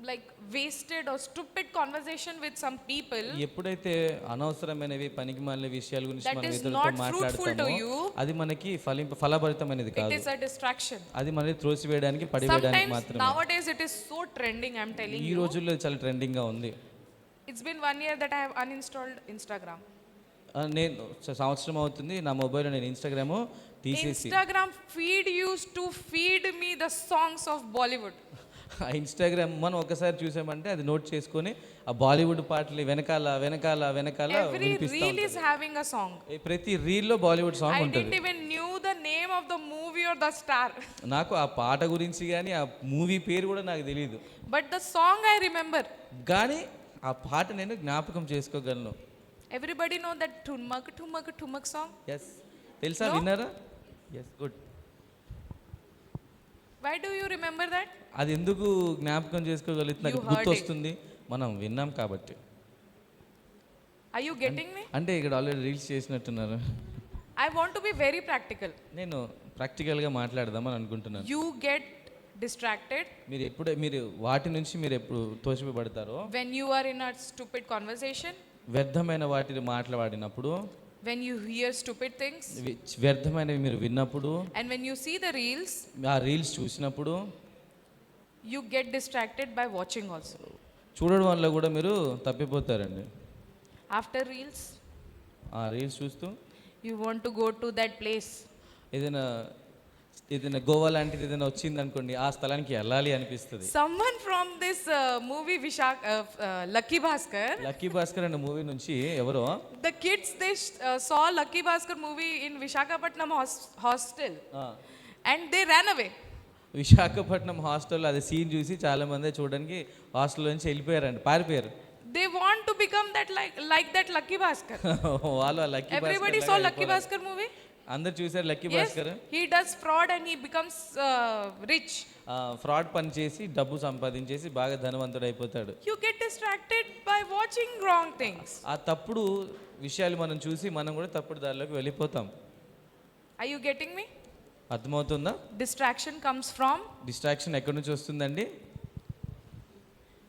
like wasted or stupid conversation with some people, ఎప్పుడైతే అనవసరమైనవి పనికిమాలిన విషయాల గురించి That మనం is ఇతరులతో not fruitful to మాట్లాడతామో you. అది మనకి ఫలభరితమైనది it కాదు. is a distraction. అది మనల్ని త్రోసివేయడానికి పడివేయడానికి Sometimes మాత్రమే. nowadays it is so trending, I'm telling ఈ you. రోజుల్లో ఇది చాలా ట్రెండింగ్ గా ఉంది. It's been 1 year that I have uninstalled Instagram. నేను సంవత్సరం అవుతుంది నా మొబైల్లో నేను ఇన్స్టాగ్రామ్ తీసేసి. Instagram feed used to feed me the songs of Bollywood. ఆ ఇన్స్టాగ్రామ్ మనం ఒకసారి చూసామంటే అది నోట్ చేసుకొని ఆ బాలీవుడ్ పాటలు వెనకాల వెనకాల వెనకాల Every వినిపిస్తా reel is having a song. ప్రతి రీల్లో బాలీవుడ్ సాంగ్ I ఉంటుంది. didn't even knew the name of the movie or the star. నాకు ఆ పాట గురించి కానీ ఆ మూవీ పేరు కూడా నాకు తెలియదు, But the song I remember. కానీ ఆ పాట నేను జ్ఞాపకం చేసుకోగలను. Everybody know that Thumak Thumak Thumak song? Yes, తెలుసా? No? విన్నారా? Yes, good. Why do you remember that? అది ఎందుకు జ్ఞాపకం చేసుకోగలుగుతున్నారు? You heard గుర్తు it. వస్తుంది, మనం విన్నాం కాబట్టి. Are you getting me? అంటే ఇక్కడ ఆల్రెడీ రీల్స్ చేసినట్టున్నారు. I want to be very practical. నేను ప్రాక్టికల్గా మాట్లాడదామని అనుకుంటున్నాను. You get distracted మీరు వాటి నుంచి మీరు ఎప్పుడు తోసిపడతారో, when you are in a stupid conversation, వ్యర్థమైన వాటిని మాట్లాడినప్పుడు, when you hear stupid things, వ్యర్థమైనవి మీరు విన్నప్పుడు, and when you see the reels, ఆ రీల్స్ చూసినప్పుడు you get distracted by watching also. చూడడం వల్ల కూడా మీరు తప్పిపోతారండి. After reels, ఆ రీల్స్ చూస్తూ you want to go to that place. ఏదైనా గోవా లాంటిది ఏదైనా వచ్చింది అనుకోండి, ఆ స్థలానికి వెళ్ళాలి అనిపిస్తుంది. Someone from this movie Lucky Bhaskar, lucky Bhaskar అనే మూవీ నుంచి ఎవరో the kids they saw Lucky Bhaskar movie in Visakhapatnam hostel, and they ran away. Visakhapatnam హాస్టల్లో అది సీన్ చూసి చాలా మంది చూడడానికి హాస్టల్ నుంచి వెళ్ళిపోయారండి, పారిపోయారు. They want to become that like that Lucky Bhaskar. వాళ్ళు ఆ lucky Everybody saw Lucky Bhaskar movie? అందరు చూసారు lucky Yes, Bhaskar. he does fraud and he becomes rich. Fraud పని చేసి డబ్బు సంపాదించేసి బాగా ధనవంతుడు అయిపోతాడు. You get distracted by watching wrong things. ఆ తప్పుడు విషయాలు మనం చూసి మనం కూడా తప్పుడు దారిలోకి వెళ్ళిపోతాం. Are you getting me? అర్థమవుతుందా? Distraction comes from డిస్ట్రాక్షన్ ఎక్కడి నుంచి వస్తుందండి?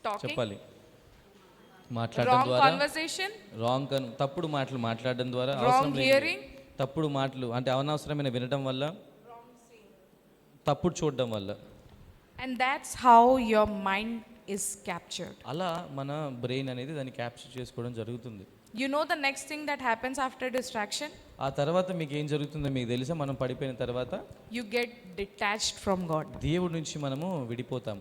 talking, చెప్పాలి. మాట్లాడడం wrong ద్వారా, conversation, తప్పుడు మాటలు మాట్లాడడం ద్వారా, wrong అవసరం లేని hearing, తప్పుడు మాటలు అంటే అనవసరమైన వినడం వల్ల, తప్పుడు చూడడం వల్ల. and that's how your mind is captured. అలా మన బ్రెయిన్ అనేది దాన్ని క్యాప్చర్ చేసుకోవడం జరుగుతుంది. You know the next thing that happens after distraction? ఆ తర్వాత మీకు ఏం జరుగుతుందో మీకు తెలుసా? మనం పడిపోయిన తర్వాత You get detached from God. దేవుడి నుంచి మనము విడిపోతాం.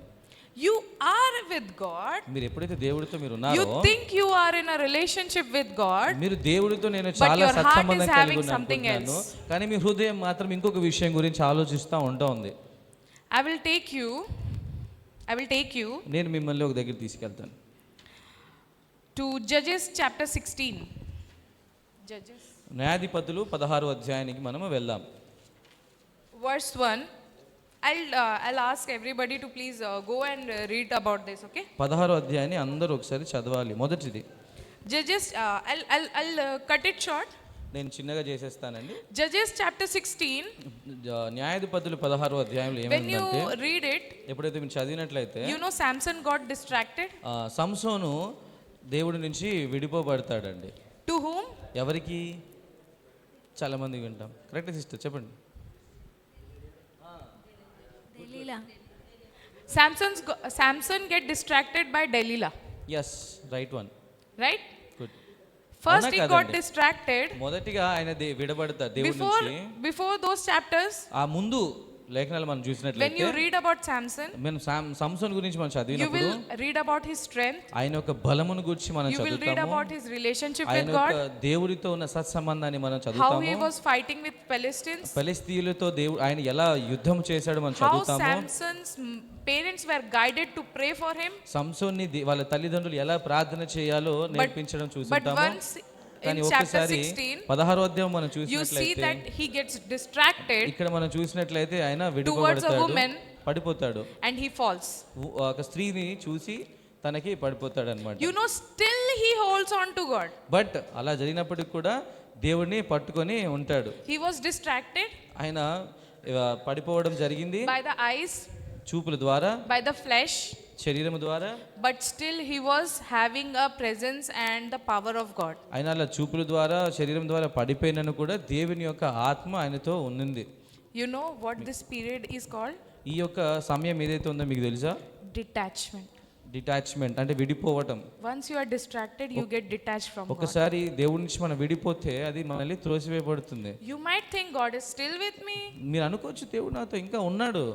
You are with God. మీరు ఎప్పుడైతే దేవుడితో మీరు You ఉన్నారో, think you are in a relationship with God, మీరు దేవుడితో నేను but చాలా your heart సత్సంబంధం is కలిగి having ఉన్నాను something అనుకుంటున్నాను, else. కానీ మీ హృదయం మాత్రం ఇంకొక విషయం గురించి ఆలోచిస్తూ ఉంటుంది. I will take you నేను మిమ్మల్ని ఒక దగ్గర తీసుకెళ్తాను. to Judges chapter 16. Judges. న్యాయాధిపతులు 16వ అధ్యాయానికి మనము వెళ్దాం. Verse 1. I'll ask everybody to please go and read about this, okay? 16వ అధ్యాయాన్ని అందరూ ఒకసారి చదవాలి. మొదటిది Judges, I'll cut it short. నేను చిన్నగా చేసేస్తానండి. Judges chapter 16. న్యాయాధిపతులు 16వ అధ్యాయంలో When you ఏమైందంటే, read it, ఎప్పుడైతే మీరు చదివినట్లయితే you know Samson got distracted. సంసోను దేవుడి నుంచి విడిపోబడతాడండి. To whom? ఎవరికి? చాలా మంది వింటాం. కరెక్ట్ సిస్టర్, చెప్పండి. Delilah. Samson get distracted by Delilah, yes, right one, right? Good. First అవునా he కాదండి? got distracted. మొదటిగా ఆయన విడబడతాడు దేవుడి నుంచి. Before those chapters, ఆ ముందు లేఖనాలు మనం when చూసినట్లయితే you read about Samson, మనం సంసోన్ గురించి మనం you చదివినప్పుడు will read about his strength. ఆయన యొక్క బలమును గురించి మనం You will read చదువుతాము. about his relationship ఆయన with యొక్క God, దేవుడితో ఉన్న సత్సంబంధాన్ని మనం how చదువుతాము. he was fighting with Philistines, ఫిలిష్తీయులతో దేవుడు ఆయన ఎలా యుద్ధం చేశాడో మనం how చదువుతాము. Samson's parents were guided to pray for him. సంసోన్ని వాళ్ళ తల్లిదండ్రులు ఎలా ప్రార్థన చేయాలో నేర్పించడం But చూసుంటాము. once కానీ chapter ఒక్కసారి 16, 16వ అధ్యాయం మనం you see చూసినట్లయితే that he gets distracted ఇక్కడ మనం చూసినట్లయితే ఆయన towards a విడిపోబడతాడు, woman పడిపోతాడు. and he falls. ఒక స్త్రీని చూసి తనకి పడిపోతాడు అనమాట. You know, still he holds on to God. But అలా జరిగినప్పటికి కూడా దేవుడిని పట్టుకొని ఉంటాడు. He was distracted ఆయన పడిపోవడం జరిగింది by the eyes, చూపుల ద్వారా, by the flesh, శరీరం ద్వారా, but still he was having a presence and the power of God. ఆయన అలా చూపుల ద్వారా శరీరం ద్వారా పడిపోయినను కూడా దేవుని యొక్క ఆత్మ ఆయనతో ఉంది. You know what this period is called? ఈ యొక్క సమయం ఏదైతే ఉందో మీకు తెలుసా? Detachment. డిటాచ్మెంట్ అంటే విడిపోవటం. Once you are distracted, you get detached from God. ఒకసారి దేవుడి నుంచి మనం విడిపోతే అది మనల్ని త్రోసివేయబడుతుంది. You might think God is still with me. మీరు అనుకోవచ్చు దేవుడు నాతో ఇంకా ఉన్నాడు.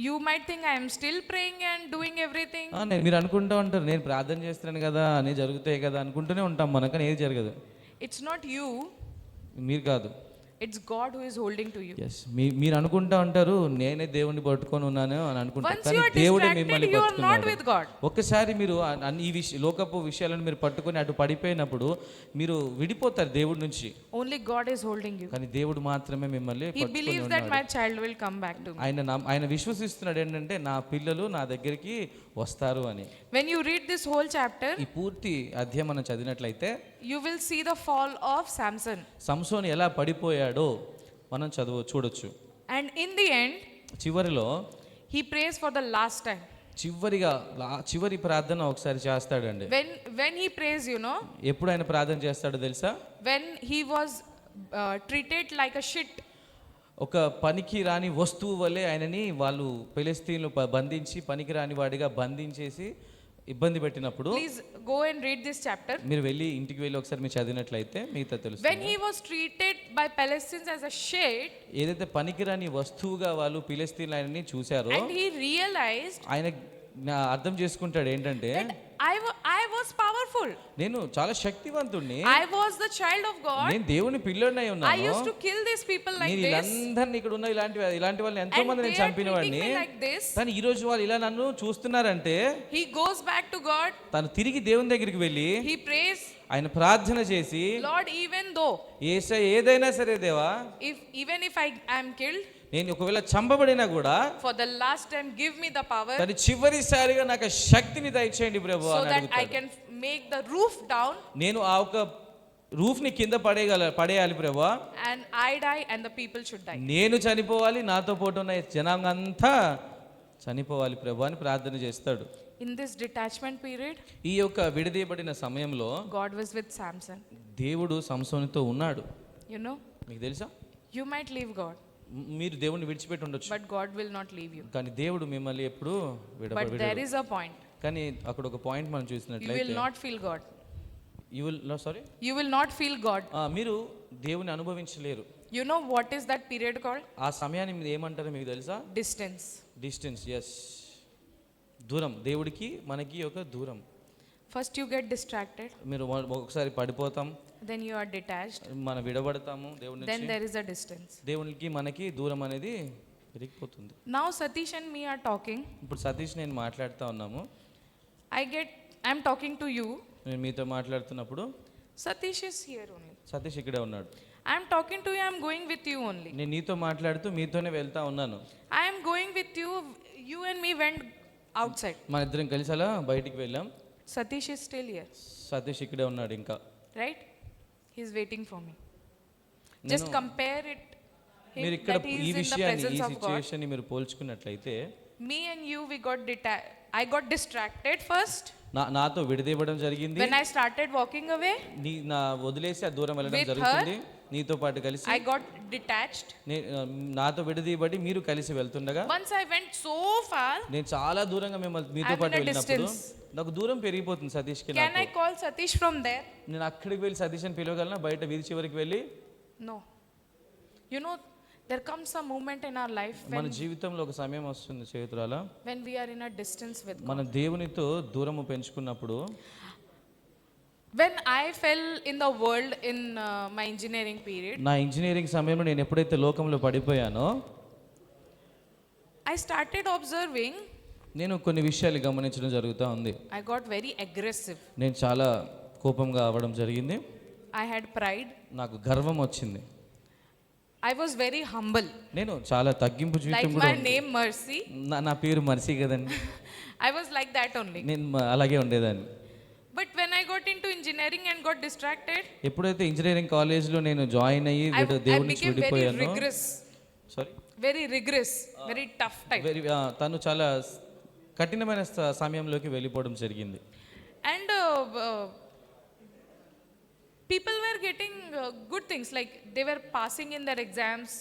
You might think I am still praying and doing everything. మీరు అనుకుంటా ఉంటారు నేను ప్రార్థన చేస్తున్నాను కదా అని జరుగుతాయి కదా అనుకుంటూనే ఉంటాం మనం, కానీ ఏది జరగదు. It's not you, మీరు కాదు, it's God who is holding to you. Yes మీరు అనుకుంటా ఉంటారు నేనే దేవుణ్ణి పట్టుకొని ఉన్నాను అని అనుకుంటారు, Once you కానీ are దేవుడే distracted, మిమ్మల్ని you are not పట్టుకున్నాడు. with God. ఒక్కసారి మీరు ఈ లోకపు విషయాలను మీరు పట్టుకొని అటు పడిపోయినప్పుడు మీరు విడిపోతారు దేవుడి నుంచి, Only God is holding you. కానీ దేవుడు మాత్రమే మిమ్మల్ని He పట్టుకొని believes that ఉన్నాడు. my child will come back to me. ఆయన విశ్వసిస్తున్నాడు ఏంటంటే నా పిల్లలు నా దగ్గరికి వస్తారు అని. When you read this whole chapter, ఈ పూర్తి అధ్యాయం మనం చదివినట్లయితే you will see the fall of Samson. సంసోను ఎలా పడిపోయాడో మనం చూడొచ్చు. And in the end, చివరిలో he prays for the last time. చివరి ప్రార్థన ఒకసారి చేస్తాడండి. When he prays, you know, ఎప్పుడు ఆయన ప్రార్థన చేస్తాడో తెలుసా? when he was treated like a shit. ఒక పనికి రాని వస్తువు వలె ఆయనని వాళ్ళు ఫిలిస్తీన్లు బంధించి పనికి రాని వాడిగా బంధించేసి ఇబ్బంది పెట్టినప్పుడు, Please go and read this chapter. మీరు ఇంటికి వెళ్ళి ఒకసారి మీరు చదివినట్లయితే మిగతా తెలుసు. When he was treated by Palestinians as a shit, ఏదైతే పనికిరాని వస్తువుగా వాళ్ళు ఫిలిస్తీన్లు ఆయనని చూశారో, and he realized ఆయన అర్థం చేసుకుంటాడు ఏంటంటే that I was powerful. నేను చాలా శక్తివంతుణ్ణి, I was the child of God. నేను దేవుని పిల్లోడినై I ఉన్నాను, used to kill these people like నేను this. వీళ్ళందరినీ ఇక్కడ ఉన్న ఇలాంటి వాళ్ళని ఎంతో And మంది they నేను are చంపిన treating వాడిని, me like this. కానీ ఈ రోజు వాళ్ళు ఇలా నన్ను చూస్తున్నారంటే He goes back to God. తను తిరిగి దేవుని దగ్గరికి వెళ్ళి He prays, ఆయన ప్రార్థన చేసి, Lord, even though ఏదైనా సరే దేవా, even if I am killed, నేను ఒకవేళ చంపబడినా కూడా for the last time give me the power కానీ చివరిసారిగా నాకు శక్తిని దయచేయండి ప్రభు so అని that I అడుగుతాడు. can make the roof down నేను ఆ ఒక రూఫ్ ని కింద పడేయాలి ప్రభు, and I die and the people should die. నేను చనిపోవాలి, నాతో పాటు ఉన్న జనాంగం అంతా చనిపోవాలి ప్రభు అని ప్రార్థన చేస్తాడు. In this detachment period, ఈ యొక్క విడదీయబడిన సమయంలో God was with Samson. దేవుడు సంసోనుతో ఉన్నాడు. You know, మీకు తెలుసా? you might leave God, మీరు దేవుడిని విడిచిపెట్టి ఉండొచ్చు, but God will not leave you. కానీ దేవుడు మిమ్మల్ని ఎప్పుడు But there is a point. కానీ అక్కడ ఒక పాయింట్ మనం You చూసినట్లయితే will not feel God. you You will not feel God. మీరు దేవుని అనుభవించలేరు. You know what is that period called? ఆ సమయాన్ని మీరు ఏమంటారో మీకు తెలుసా? Distance. డిస్టెన్స్. ఎస్, దూరం. దేవుడికి మనకి ఒక దూరం. First you get distracted, మీరు ఒకసారి పడిపోతాం, then you are detached, మనం విడబడతాము దేవుడి then నుంచి, there is a distance. దేవునికి మనకి దూరం అనేది పెరిగిపోతుంది. Now Satish and me are talking. ఇప్పుడు సతీష్ నేను మాట్లాడుతూ ఉన్నాము, I'm talking to you. నేను మీతో మాట్లాడుతున్నప్పుడు Satish is here only. Satish ఇక్కడే ఉన్నాడు. I'm talking to you, I'm going with you only. నేను నీతో మాట్లాడుతూ మీతోనే వెళ్తా ఉన్నాను. I am going with you. You and me went outside. మన ఇద్దరం కలిసి అలా బయటికి వెళ్ళాం. Satish is still here, Satish ఇక్కడే ఉన్నాడు ఇంకా. right? He's waiting for me. Just compare it. మీరు ఇక్కడ That he ఈ is in the విషయాన్ని, ఈ presence of God. సిచ్యుయేషన్ని మీరు పోల్చుకున్నట్లయితే Me and you, I got distracted first. నాతో విడదీయబడడం జరిగింది. When I started walking away, నా వదిలేసి ఆ దూరం వెళ్ళడం With జరుగుతుంది. నీతో పాటు కలిసి I got detached. నాతో విడదీయబడి మీరు కలిసి వెళ్తుండగా Once I went so far, నేను చాలా దూరంగా మీతో I'm పాటు in a వెళ్ళినప్పుడు distance. నాకు దూరం పెరిగిపోతుంది సతీష్కి. can I నాకు call Satish from there? నేను అక్కడికి వెళ్ళి సతీష్ అని పిలవగలనా? బయట వీధి చివరికి వెళ్ళి? No. You know, there comes a moment in our life మన జీవితంలో ఒక సమయం వస్తుంది చేతురాల, when we are in a distance with God. మనం దేవునితో దూరము పెంచుకున్నప్పుడు. When I fell in the world in my engineering period, నా ఇంజనీరింగ్ సమయంలో నేను ఎప్పుడైతే లోకంలో పడిపోయానో I started observing. నేను కొన్ని విషయాలు గమనించడం జరుగుతూ ఉంది. I got very aggressive. నేను చాలా కోపంగా అవ్వడం జరిగింది. I had pride. నాకు గర్వం వచ్చింది. I was very humble. నేను చాలా తగ్గింపు జీవితం Like కూడా my name Mercy. నా పేరు మర్సీ కదండి. I was like that only. నేను అలాగే ఉండేదాన్ని. But when I got into engineering and got distracted, ఎప్పుడైతే ఇంజనీరింగ్ కాలేజ్లో నేను జాయిన్ అయ్యి I దేవుడి నుంచి became very విడిపోయాను. rigorous. Sorry, Very rigorous, very tough type. తను చాలా కఠినమైన సమయంలోకి వెళ్ళిపోవడం జరిగింది. And people were getting good things, like they were passing in their exams.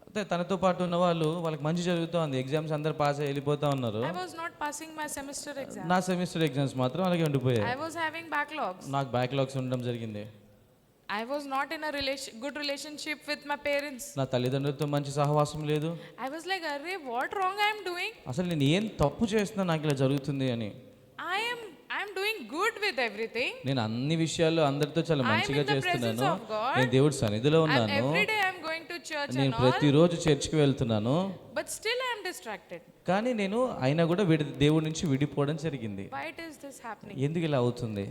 అయితే తనతో పాటు ఉన్న వాళ్ళకి మంచి జరుగుతూ ఉంది, ఎగ్జామ్స్ అందరు పాస్ అయ్యి వెళ్ళిపోతా ఉన్నారు. I was not passing my semester exam. నా సెమిస్టర్ ఎగ్జామ్స్ మాత్రం అలాగే ఉండిపోయాయి. I was having backlogs. నాకు బ్యాక్లాగ్స్ ఉండడం జరిగింది. I was not in a good relationship with my parents. నా తల్లిదండ్రులతో మంచి సహవాసం లేదు. I was like, arre, what wrong I am doing? అసలు నేను ఏం తప్పు చేస్తున్నా నాకు ఇలా జరుగుతుంది అని. I am doing good with everything. నేను అన్ని విషయాల్లో అందరితో చాలా మంచిగా in the presence చేస్తున్నాను. of God. నేను దేవుడి సన్నిధిలో And ఉన్నాను. every day I am going to church నేను and all. ప్రతిరోజు చర్చికి వెళ్తున్నాను. But still I am distracted. కానీ నేను అయినా కూడా దేవుడి నుంచి విడిపోవడం జరిగింది. Why is this happening? ఎందుకు ఇలా అవుతుంది?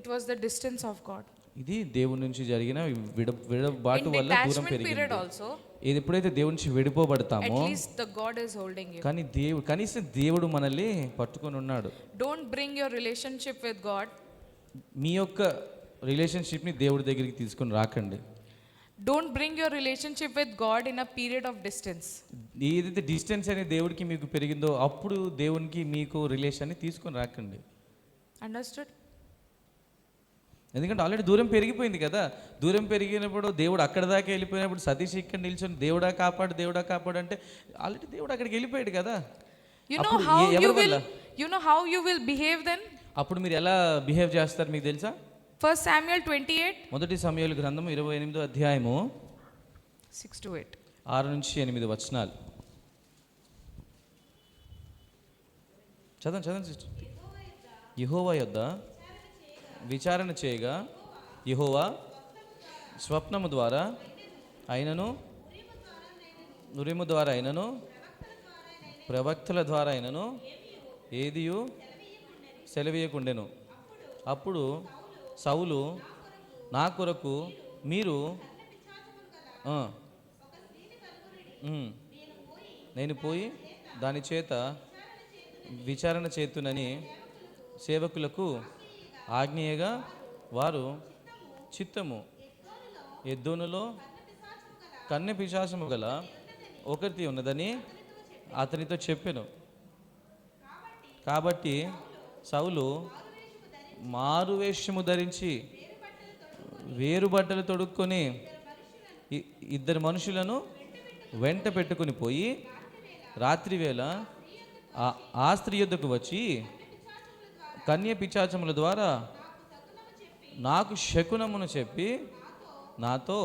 It was the distance of God. ఇది దేవుడి నుంచి జరిగిన విడబాటు In వల్ల దూరం detachment period పెరిగింది. also, ఇది ఎప్పుడైతే దేవుడి నుంచి at విడిపోబడతామో least the God is holding you. కానీ కనీసం దేవుడు మనల్ని పట్టుకొని ఉన్నాడు. Don't bring your relationship with God. మీ యొక్క రిలేషన్షిప్ని దేవుడి దగ్గరికి తీసుకొని రాకండి. Don't bring your relationship with God in a period of distance. ఏదైతే డిస్టెన్స్ అనేది దేవుడికి మీకు పెరిగిందో అప్పుడు దేవునికి మీకు రిలేషన్ని తీసుకొని రాకండి. Understood? ఎందుకంటే ఆల్రెడీ దూరం పెరిగిపోయింది కదా. దూరం పెరిగినప్పుడు దేవుడు అక్కడ దాకా వెళ్ళిపోయినప్పుడు సతీష్ ఇక్కడ నిల్చొని దేవుడా కాపాడు అంటే ఆల్రెడీ దేవుడు అక్కడికి వెళ్ళిపోయాడు కదా. You know అప్పుడు how you ఎవరి will, వల్ల? you know how you will behave then? అప్పుడు మీరు ఎలా బిహేవ్ చేస్తారు మీకు తెలుసా? 1 Samuel 28, మొదటి సమూయేలు గ్రంథం 28వ అధ్యాయము 6 to 8. 6 నుంచి 8 వచనాలు చదవండి సిస్టర్. యెహోవా యొద్ద విచారణ చేయగా యెహోవా స్వప్నము ద్వారా అయినను ఉరిము ద్వారా అయినను ప్రవక్తల ద్వారా అయినను ఏదియు సెలవీయకుండెను. అప్పుడు సౌలు నా కొరకు మీరు నేను పోయి దాని చేత విచారణ చేతునని సేవకులకు ఆజ్ఞేయగా వారు చిత్తము ఎద్దోనులో కన్నె పిశాచము గల ఒకరితి ఉన్నదని అతనితో చెప్పెను. కాబట్టి సౌలు మారువేషము ధరించి వేరు బట్టలు తొడుక్కొని ఇద్దరు మనుషులను వెంట పెట్టుకుని పోయి రాత్రివేళ ఆ స్త్రీ యొద్దకు వచ్చి కన్య పిశాచముల ద్వారా నాకు శకునమును చెప్పి నాతో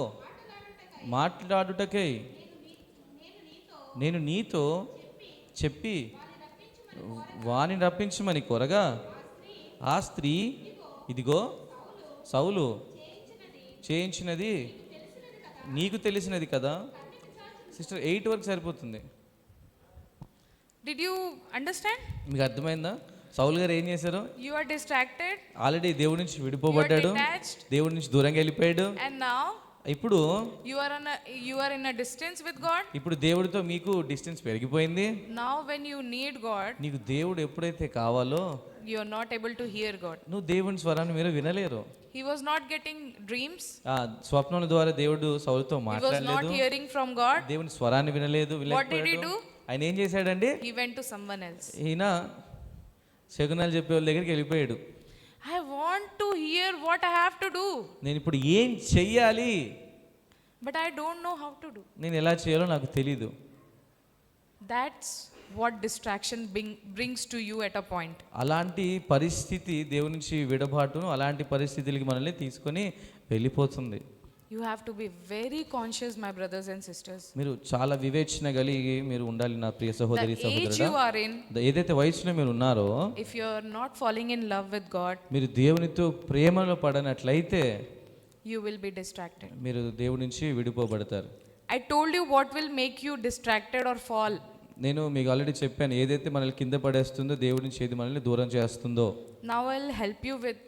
మాట్లాడుటకై నేను నీతో చెప్పి వాని రప్పించమని కోరగా ఆ స్త్రీ ఇదిగో సౌలు చేయించినది నీకు తెలిసినది కదా. సిస్టర్ 8 వరకు సరిపోతుంది. Did you understand? మీకు అర్థమైందా? సౌలు గారు ఏం చేశారు? You are distracted. ఆల్రెడీ దేవుడి నుంచి విడిపోబడ్డాడు, detached. దేవుడి నుంచి దూరంగా వెళ్ళిపోయాడు. And now ఇప్పుడు you are in a distance with God. ఇప్పుడు దేవుడితో మీకు డిస్టెన్స్ పెరిగిపోయింది. Now when you need God, నీకు దేవుడు ఎప్పుడైతే కావాలో you are not able to hear God. నువ్వు దేవుని స్వరాన్ని మీరు వినలేరు. He was not getting dreams. స్వప్నాల ద్వారా దేవుడు సౌలుతో He was not మాట్లాడలేదు, hearing from God. దేవుని స్వరాన్ని వినలేదు. What did he do? ఆయన ఏం చేశాడండి? He went to someone else. ఈయన శకునాలు చెప్పే వాళ్ళ దగ్గరికి వెళ్ళిపోయాడు. I want to hear what I have to do, నేను ఇప్పుడు ఏం చెయ్యాలి, but I don't know how to do. నేను ఎలా చేయాలో నాకు తెలీదు. That's what distraction brings to you at a point. అలాంటి పరిస్థితి దేవుని నుంచి విడబాటును అలాంటి పరిస్థితులకి మనల్ని తీసుకొని వెళ్ళిపోతుంది. You have to be very conscious, my brothers and sisters. మీరు చాలా వివేచన కలిగి మీరు ఉండాలి నా ప్రియ సహోదరి The age you సహోదరుడా. are in, ఏదైతే వయసులో మీరు ఉన్నారో, if you are not falling in love with God, మీరు దేవునితో ప్రేమలో పడనట్లయితే you will be distracted. మీరు దేవుడి నుంచి విడిపోబడతారు. I told you what will make you distracted or fall. నేను మీకు ఆల్రెడీ చెప్పాను, ఏదైతే మనల్ని కింద పడేస్తుందో దేవుడి నుంచి ఏది మనల్ని దూరం చేస్తుందో. Now I'll help you with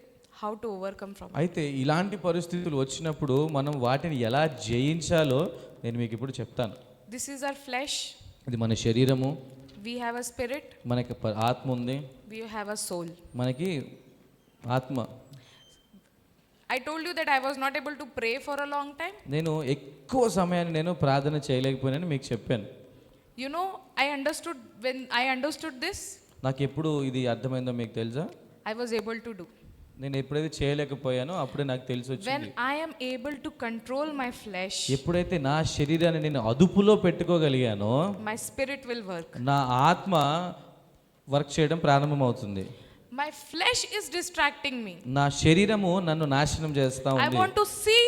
how to overcome from it. అయితే ఇలాంటి పరిస్థితులు వచ్చినప్పుడు మనం వాటిని ఎలా జయించాలో నేను మీకు ఇప్పుడు చెప్తాను. This is our flesh. ఇది మన శరీరము, We have a spirit. మనకి ఆత్మ ఉంది, We have a soul. మనకి ఆత్మ. I told you that I was not able to pray for a long time. నేను ఎక్కువ సమయాన్ని నేను ప్రార్థన చేయలేకపోయినాను మీకు చెప్పాను. You know, when I understood this, నాకు ఎప్పుడు ఇది అర్థమైందో మీకు తెలుసా? I was able to do. నేను ఎప్పుడైతే చేయలేకపోయానో అప్పుడే నాకు తెలిసి When వచ్చింది. I am able to control my flesh, ఎప్పుడైతే నా శరీరాన్ని నేను అదుపులో పెట్టుకోగలిగానో my spirit will work. నా ఆత్మ వర్క్ చేయడం ప్రారంభమవుతుంది. My flesh is distracting me. నా శరీరము నన్ను నాశనం చేస్తా I ఉంది. want to see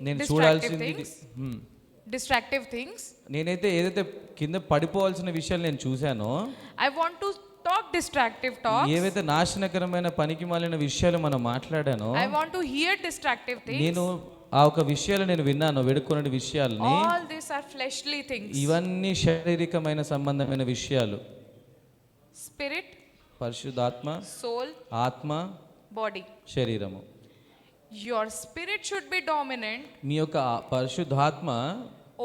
నేను distractive చూడాల్సింది things. Distractive things. నేనైతే ఏదైతే కింద పడిపోవాల్సిన విషయాలు నేను చూశానో, I want to talk distractive talks. ఏవైతే నాశనకరమైన పనికి మాలిన విషయాలు మనం మాట్లాడానో, I want to hear distractive things. నేను ఆ ఒక విషయాలు నేను విన్నాను, వెడుకున్న విషయాలని. All these are fleshly things. ఇవన్నీ శారీరకమైన సంబంధమైన విషయాలు. Spirit, పరిశుద్ధాత్మ, soul, ఆత్మ, body. శరీరము. Your spirit should be dominant మీ యొక్క పరిశుద్ధాత్మ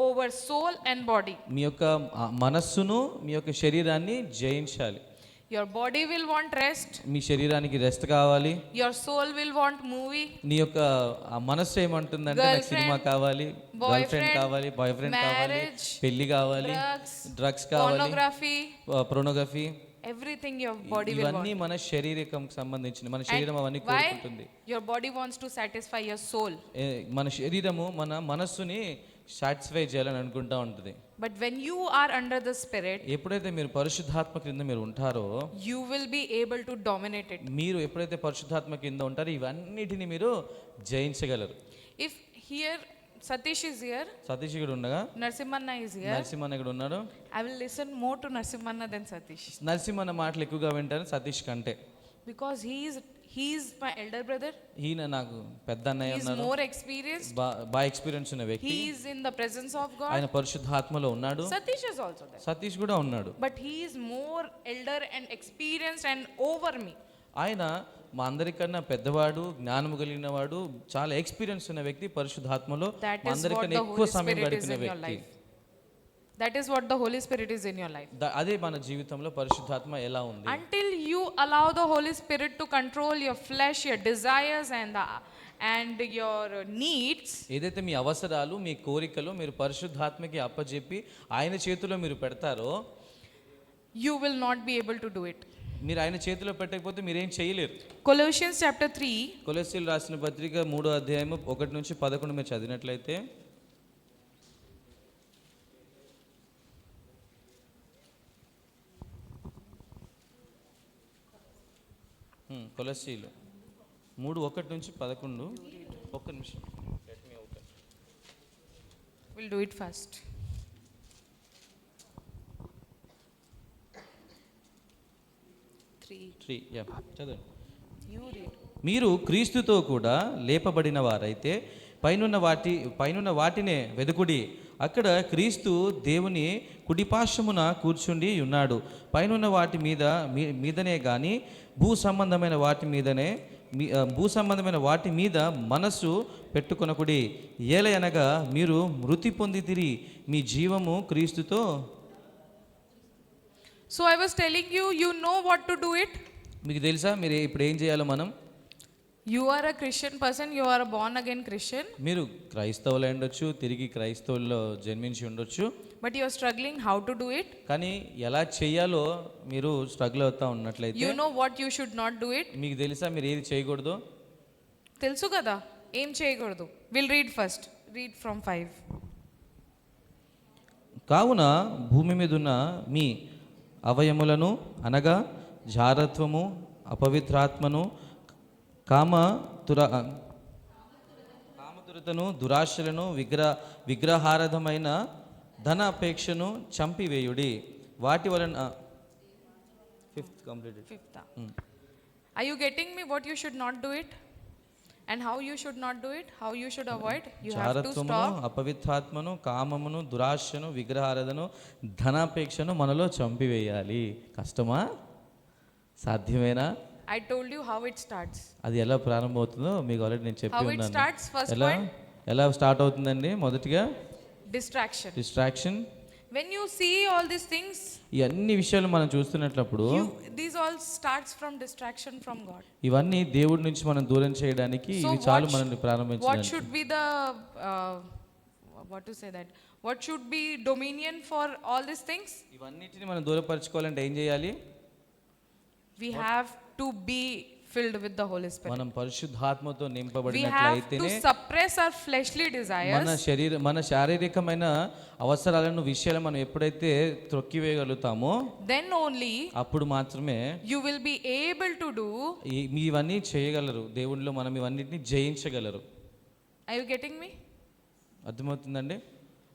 over soul and body. మీ యొక్క మనస్సును, మీ యొక్క శరీరాన్ని జయించాలి. Your body will want rest. మీ శరీరానికి రెస్ట్ కావాలి. Your soul will want movie. నీ యొక్క మనస్సు ఏమంటుందంటే నాకు సినిమా కావాలి, గర్ల్ ఫ్రెండ్ కావాలి, బాయ్ ఫ్రెండ్ కావాలి, marriage, పెళ్లి కావాలి, డ్రగ్స్ కావాలి, Pornography. ప్రోనోగ్రఫీ. Everything your body will want. ఇవన్నీ మన శరీరకం సంబంధించిన, మన శరీరం అవన్నీ Why? కోరుకుంటుంది. Your body wants to satisfy your soul. మన శరీరము మన మనస్సుని సాటిస్ఫై చేయాలని అనుకుంటా ఉంటుంది. But when you are under the spirit, ఎప్పుడైతే మీరు పరిశుద్ధాత్మ కింద మీరు ఉంటారో, you will be able to dominate it. మీరు ఎప్పుడైతే పరిశుద్ధాత్మ కింద ఉంటారో ఇవన్నిటిని మీరు జయించగలరు. If here Satish is here, Satish ఇక్కడ ఉండగా, Narsimhanna is here, నరసింహన్న ఇక్కడ ఉన్నాడు. I will listen more to Narsimhanna than Satish. నరసింహన్న మాటలు ఎక్కువగా వింటాను సతీష్ కంటే. Because he is my elder brother. ఈయన నాకు పెద్ద He అన్నయ్య is ఉన్నారు, more experienced. బాగా ఎక్స్పీరియన్స్ ఉన్న వ్యక్తి. He is in the presence of God. ఆయన పరిశుద్ధాత్మలో ఉన్నాడు. Satish is also there. Satish కూడా ఉన్నాడు. But he is more elder and experienced and over me. ఆయన మా అందరికన్నా పెద్దవాడు, జ్ఞానము కలిగిన వాడు, చాలా ఎక్స్పీరియన్స్ ఉన్న వ్యక్తి, పరిశుద్ధాత్మలో That మా is what అందరికన్నా the ఎక్కువ Holy సమయం Spirit is గడిపిన in your వ్యక్తి. life. That is what the Holy Spirit is in your life. అదే మన జీవితంలో పరిశుద్ధాత్మ ఎలా ఉంది. Until you allow the Holy Spirit to control your flesh, your desires and your needs, ఏదైతే మీ అవసరాలు, మీ కోరికలు మీరు పరిశుద్ధాత్మకి అప్పచెప్పి ఆయన చేతిలో మీరు పెడతారో, you will not be able to do it. మీరు ఆయన చేతిలో పెట్టకపోతే మీరేం చేయలేరు. Colossians chapter 3, కొలొస్సీలు రాసిన పత్రిక 3వ అధ్యాయము 1 నుంచి 11 మీరు చదివినట్లయితే, కొలొస్సీలు 3:1 నుంచి 11. ఒక్క నిమిషం, let me open. we'll do it first. 3, yeah, చదవండి. you read. మీరు క్రీస్తుతో కూడా లేపబడిన వారైతే పైనున్న వాటినే వెదుకుడి. అక్కడ క్రీస్తు దేవుని కుడిపార్శ్వమున కూర్చుండి ఉన్నాడు. పైనున్న వాటి మీదనే కానీ భూ సంబంధమైన వాటి మీద మనస్సు పెట్టుకొనకుడి. ఏలయనగా మీరు మృతి పొందితిరి, మీ జీవము క్రీస్తుతో. So I was telling you, you know what to do it. మీకు తెలుసా మీరు ఇప్పుడు ఏం చేయాలో మనం? You are a Christian person, you are a born again Christian, మీరు క్రైస్తవులు ఉండొచ్చు, తిరిగి క్రైస్తవుల్లో జన్మించి ఉండొచ్చు, but you are struggling how to do it. కానీ ఎలా చేయాలో మీరు స్ట్రగుల్ అవుతా ఉన్నట్లయితే, You know what you should not do it. మీకు తెలుసా మీరు ఏది చేయకూడదు? తెలుసు కదా ఏం చేయకూడదు. We'll read first. Read from 5. కావున భూమి మీదున్న మీ అవయములను అనగా జారత్వము, అపవిత్రాత్మను, కామతురతను, దురాశలను, విగ్రహారాధమైన ధన అపేక్షను చంపివేయుడి. వాటి వలన 5th completed. 5th. Are you getting me what you should not do it? And how you should not do it? How you should avoid? You have to జారత్వమును, stop. అపవిత్రాత్మను, కామమును, దురాశను, విగ్రహారాధను, ధనాపేక్షను మనలో చంపివేయాలి. కష్టమా? సాధ్యమేనా? I told you how it starts. అది ఎలా ప్రారంభమవుతుందో మీకు already నేను చెప్పి How it ఉన్నాను. starts, first ఎలా point? ఎలా స్టార్ట్ అవుతుందండి? మొదటిగా Distraction. Distraction. When you see all these things, ఈ అన్ని విషయాలు మనం చూస్తున్నప్పుడు these all starts from distraction from God. ఇవన్నీ దేవుడి నుంచి మనం దూరం చేయడానికి So ఇవి చాలు what మనల్ని What ప్రారంభించడానికి. should be the what to say that? What should be dominion for all these things? ఇవన్నిటిని మనం దూరపరచుకోవాలంటే ఏం చేయాలి? We have to be filled with the Holy Spirit. మనం పరిశుద్ధాత్మతో We have నింపబడినట్లయితేనే to suppress our fleshly desires. మన శారీరకమైన అవసరాలను విషయాలు మనం ఎప్పుడైతే త్రొక్కివేయగలుగుతామో Then only అప్పుడు మాత్రమే you will be able to do. ఇవన్నీ చేయగలరు. దేవుడిలో మనం ఇవన్నిటిని జయించగలరు. Are you getting me? అర్థమవుతుందండి?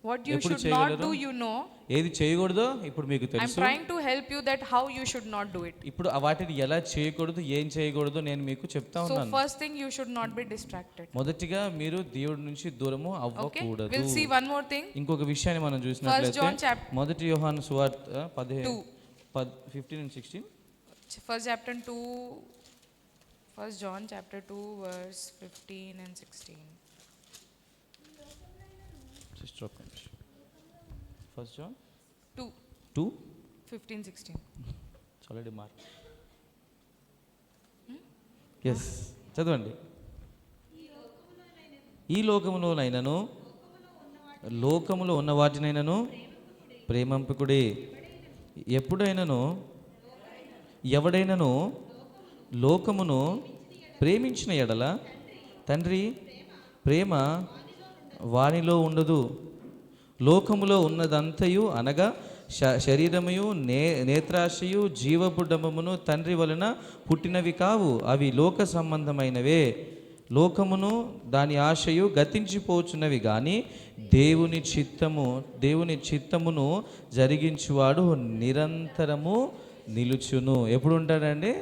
What you ఎప్పుడు should not చేయగలరు? do, you know. ఏది చేయకూడదో ఇప్పుడు మీకు I'm తెలుసు. trying to help you that how you should not do it. ఇప్పుడు వాటిని ఎలా చేయకూడదు, ఏం చేయకూడదు నేను మీకు చెప్తా So ఉన్నాను. first thing, you should not be distracted. మొదటిగా మీరు దేవుడి నుంచి దూరము Okay? అవ్వకూడదు. We'll see one more thing. ఇంకొక విషయాన్ని మనం John చూసినట్లయితే chapter మొదటి యోహాను సువార్త 2. 15 and 16. First chapter 2. First John chapter 2 verse 15 and 16. First John 2. 2 15, 16. Already mark. Yes, చదవండి. ఈ లోకములోనైనను లోకములో ఉన్న వాటినైనను ప్రేమింపకుడి. ఎప్పుడైనను ఎవడైనను లోకమును ప్రేమించిన ఎడల తండ్రి ప్రేమ వానిలో ఉండదు. లోకములో ఉన్నదంతయు అనగా శరీరముయు నేత్రాశయు జీవపు డంబమును తండ్రి వలన పుట్టినవి కావు, అవి లోక సంబంధమైనవే. లోకమును దాని ఆశయు గతించిపోచున్నవి కానీ దేవుని చిత్తమును జరిగించువాడు నిరంతరము నిలుచును. ఎప్పుడు ఉంటాడండి?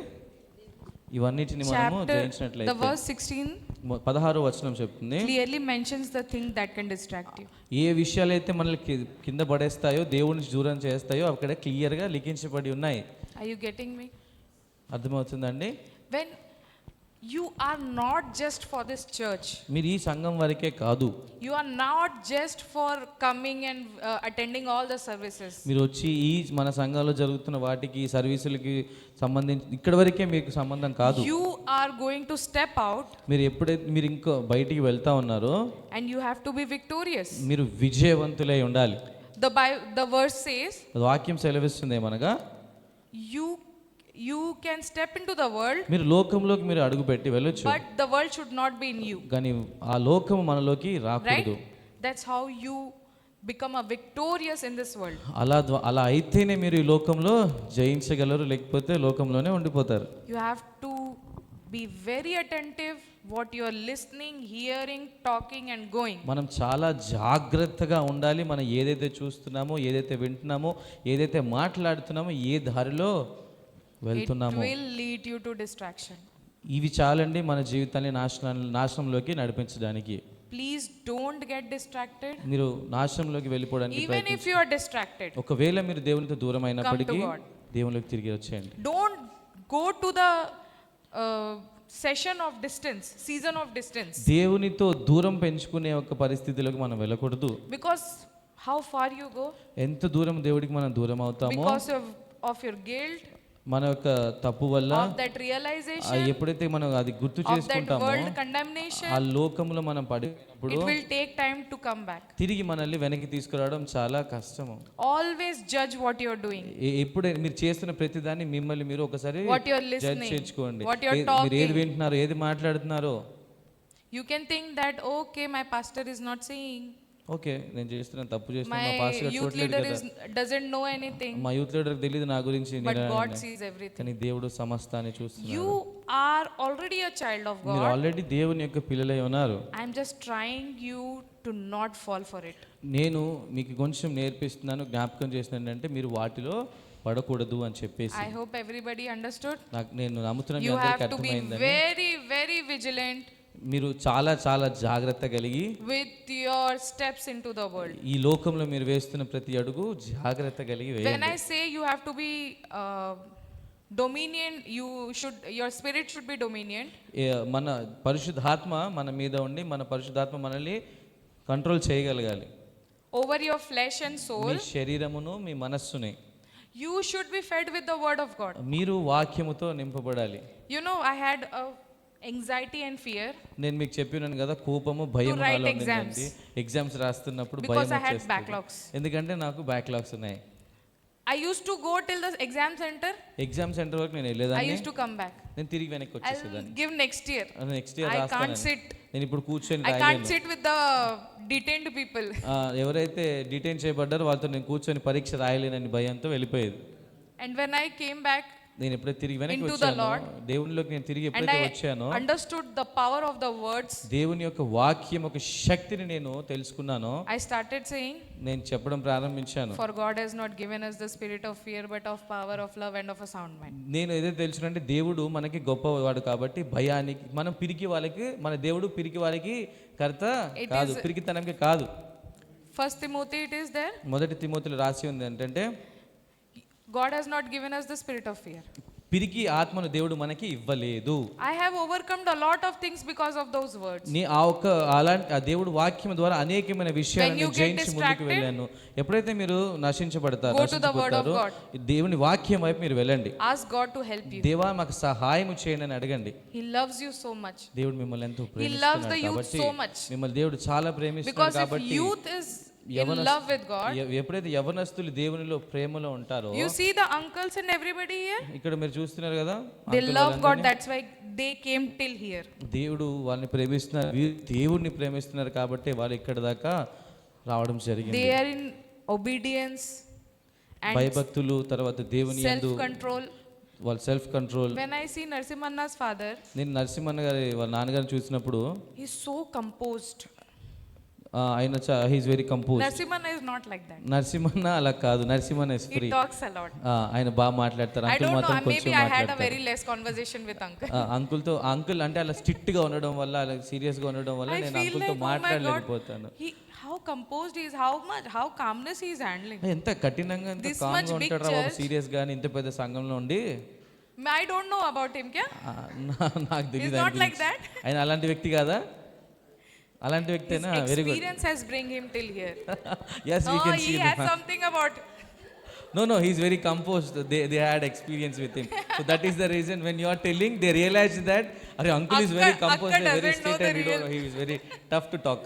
ఇవన్నిటిని మనము The జయించినట్లయితే. verse 16 16వ వచనం చెప్తుంది, clearly mentions the thing that can distract you. ఏ విషయాలైతే మనల్ని కింద పడేస్తాయో, దేవుని దూరం చేస్తాయో అక్కడ క్లియర్గా లిఖించబడి ఉన్నాయి. Are you getting me? అర్థమవుతుందండి? When you are not just for this church, మీరు ఈ సంఘం వరకే కాదు, you are not just for coming and attending all the services. మీరు వచ్చి ఈ మన సంఘంలో జరుగుతున్న వాటికి సర్వీసులకి సంబంధించి ఇక్కడ వరకే మీకు సంబంధం కాదు. You are going to step out మీరు ఎప్పుడైతే మీరు ఇంకో బయటికి వెళ్తా ఉన్నారో and you have to be victorious. మీరు విజయవంతులై ఉండాలి. The verse says, వాక్యం సెలవిస్తుంది ఏమనగా, you can step into the world, మీరు లోకంలోకి మీరు అడుగు పెట్టి వెళ్ళొచ్చు, but the world should not be in you. కానీ ఆ లోకము మనలోకి Right? రాకూడదు. That's how you become a victorious in this world. అలా అయితేనే మీరు ఈ లోకంలో జయించగలరు, లేకపోతే లోకంలోనే ఉండిపోతారు. You have to be very attentive what you are listening, hearing, talking and going. మనం చాలా జాగ్రత్తగా ఉండాలి. మనం ఏదైతే చూస్తున్నామో, ఏదైతే వింటున్నామో, ఏదైతే మాట్లాడుతున్నామో, ఏ దారిలో It వెళ్తున్నామో, will lead you to distraction. ఇవి చాలండి మన జీవితాన్ని నాశనంలోకి నడిపించడానికి. Please don't get distracted. మీరు నాశనంలోకి వెళ్ళిపోవడానికి Even if you are distracted, ఒకవేళ మీరు దేవునితో దూరం అయినప్పటికీ Come to God. దేవునిలోకి తిరిగి వచ్చేయండి. don't go to the session of distance, season of distance. దేవునితో దూరం పెంచుకునే ఒక పరిస్థితిలోకి మనం వెళ్ళకూడదు. Because how far you go? ఎంత దూరం దేవుడికి మనం దూరం అవుతామో, Because of your guilt, మన యొక్క తప్పు వల్ల, of that realization, ఎప్పుడైతే మనం అది గుర్తు of that చేసుకుంటామో, world condemnation, ఆ లోకంలో మనం పడినప్పుడు it will take time to come back. తిరిగి మనల్ని వెనక్కి తీసుకురావడం చాలా కష్టము. Always judge what you are doing, ఎప్పుడే మీరు చేస్తున్న ప్రతిదాన్ని మిమ్మల్ని మీరు ఒకసారి what you are judge listening, చేసుకోండి. what you are మీరు ఏది talking. వింటున్నారో, ఏది మాట్లాడుతున్నారో. You can think that, okay, my pastor is not saying, okay, నేను చేస్తున్న తప్పు చేస్తున్నాను, మా my పాస్టర్ గారు youth చూడలేదు leader కదా, doesn't know anything, మా యూత్ లీడర్ తెలియదు నా గురించి, but God sees everything. కానీ దేవుడు సమస్తాన్ని చూస్తున్నాడు. You are already a child of మీరు God. ఆల్రెడీ దేవుని యొక్క పిల్లలై ఉన్నారు. I'm just trying you to not fall for it. నేను మీకు కొంచెం నేర్పిస్తున్నాను, జ్ఞాపకం చేస్తున్నాను అంటే మీరు వాటిలో పడకూడదు అని చెప్పేసి. I hope everybody understood. నేను నమ్ముతున్నాను మీ You అందరికీ have to be అర్థమైందని. very, very vigilant మీరు చాలా చాలా జాగ్రత్త కలిగి with your steps into the world. ఈ లోకంలో మీరు వేస్తున్న ప్రతి అడుగు జాగ్రత్త కలిగి When వేయండి. I say you have to be dominion, your spirit should be dominant మన పరిశుద్ధాత్మ మన మీద ఉండి మన పరిశుద్ధాత్మ మనల్ని కంట్రోల్ చేయగలగాలి. over your flesh and me soul. శరీరమును మీ మనస్సుని You should be fed with the word of God. మీరు వాక్యముతో నింపబడాలి. You know, I had anxiety and fear నేను మీకు చెప్పినాను కదా, కోపము భయం write నాలో exams. ఉండిందండి. ఎగ్జామ్స్ రాస్తున్నప్పుడు భయం because I had వచ్చేస్తుంది. backlogs. ఎందుకంటే నాకు బ్యాక్లాగ్స్ ఉన్నాయి. I used to go till the exam center. Exam centre వరకు నేను I వెళ్ళేదాన్ని, used to come back. నేను తిరిగి వెనక్కి I'll వచ్చేసేదాన్ని. give next year. Next year I can't రాస్తాను. sit. నేను ఇప్పుడు కూర్చొని I can't రాయలేను. sit with the detained people. ఎవరైతే డిటైన్ చేయబడ్డారో వాళ్ళతో నేను కూర్చొని పరీక్ష రాయలేనని భయంతో వెళ్ళిపోయేది. And when I came back నేను ఎప్పుడైతే తిరిగి వెనక్కి into the వచ్చానో, Lord, దేవునిలోకి నేను తిరిగి and ఎప్పుడైతే I వచ్చానో, understood the power of the words, దేవుని యొక్క వాక్యం ఒక శక్తిని నేను తెలుసుకున్నానో, I started saying, నేను చెప్పడం ప్రారంభించాను. for God has not given us the spirit of fear but of power, of love and of a sound mind. నేను ఏదైతే తెలుసునంటే దేవుడు మనకి గొప్పవాడు కాబట్టి భయానికి, మనం పిరికి వాళ్ళకి, మన దేవుడు పిరికి వాళ్ళకి కర్త కాదు, పిరికితనంకి కాదు. First Timothy it is there, మొదటి తిమోతిలో రాసి ఉంది ఏంటంటే, God has not given us the spirit of fear. పిరికి ఆత్మను దేవుడు మనకి ఇవ్వలేదు. I have overcome a lot of things because of those words. ఆ దేవుడు వాక్యం ద్వారా అనేకమైన విషయాలను When you get జయించి ముందుకు distracted, వెళ్ళాను. ఎప్పుడైతే మీరు నశించబడతారో, go to the word of God. దేవుని వాక్యం వైపు మీరు వెళ్ళండి. Ask God to help you. దేవా మాకు సహాయం చేయండి అని అడగండి. He loves you so much. దేవుడు మిమ్మల్ని ఎంతో He loves the ప్రేమిస్తున్నాడు youth కాబట్టి, so much. మిమ్మల్ని దేవుడు చాలా ప్రేమిస్తున్నాడు Because if కాబట్టి, youth is in love with God, ఎప్పుడైతే యవనస్తులు దేవునిలో ప్రేమలో ఉంటారో, you see the uncles and everybody here, ఇక్కడ మీరు చూస్తున్నారు కదా, they uncle love God, వాళ్ళందరినీ. that's why they came till here. దేవుడు వాళ్ళని ప్రేమిస్తున్నారు, వీరు దేవుడిని ప్రేమిస్తున్నారు కాబట్టి వాళ్ళు ఇక్కడ దాకా రావడం జరిగింది. They are in obedience and భయభక్తులు, తర్వాత దేవుని యందు self control. వాళ్ళ self control. When I see Narsimhanna's father, నేను నరసింహన్న గారి వాళ్ళ నాన్నగారిని చూసినప్పుడు he's so composed. ఆయన he's very compose. Narsimhanna is not like that. Narasimhanna అలా కాదు, Narasimhanna is He free. talks a lot. ఆయన బాగా మాట్లాడతారు. I అంకుల్ don't know, మాత్రం కొంచెం maybe I had a మాట్లాడతారు. very less conversation with uncle. అంకుల్తో, అంకుల్ అంటే అలా స్ట్రిక్ట్ గా ఉండడం వల్ల, అలా సీరియస్ గా ఉండడం వల్ల I నేను feel అంకుల్తో like, oh my God, మాట్లాడలేకపోతాను. how composed he is, how calmness he is handling. ఎంత కఠినంగా, ఎంత This కామ్ much గా big ఉంటాడు బాబు, church. సీరియస్ గా ఇంత పెద్ద సంఘంలో ఉండి. I don't know about him, kya? నాకు He's తెలియదు. not like that. ఆయన అలాంటి వ్యక్తి కాదా? అలాంటి His వ్యక్తేనా? Very good. experience has bring him till here. Yes, we Oh, can he see has that. something about. No, he's very composed. They had experience with him. So that is the reason when you are telling, they realize that our uncle is very Akka composed, very doesn't know straight, the and real- he is very tough to talk.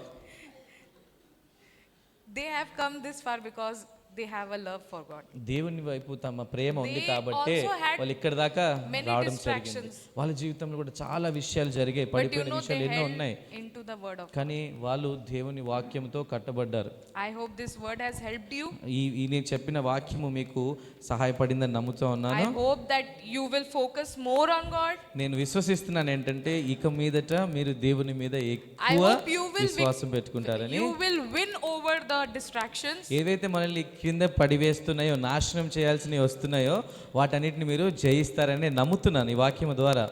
They have come this far because they have a love for God. దేవుని వైపు తమ ప్రేమ ఉంది They కాబట్టి also had వాళ్ళు ఇక్కడ దాకా many రావడం జరిగింది. distractions. వాళ్ళ జీవితంలో కూడా చాలా విషయాలు జరిగాయి, But you పడిపోయిన know, విషయాలు they ఎన్నో held ఉన్నాయి. into the word of God. కానీ వాళ్ళు దేవుని వాక్యంతో కట్టబడ్డారు. I hope this word has helped you. ఈ నేను చెప్పిన వాక్యము మీకు సహాయపడిందని నమ్ముతూ I ఉన్నాను. hope that you will focus more on God. నేను విశ్వసిస్తున్నాను ఏంటంటే ఇక మీదట మీరు దేవుని మీద I ఎక్కువ hope you will విశ్వాసం పెట్టుకుంటారని. You will win over the distractions. ఏవైతే మనల్ని కింద పడివేస్తున్నాయో, నాశనం చేయాల్సినవి వస్తున్నాయో, వాటన్నిటిని మీరు జయిస్తారని నమ్ముతున్నాను ఈ వాక్యం ద్వారా.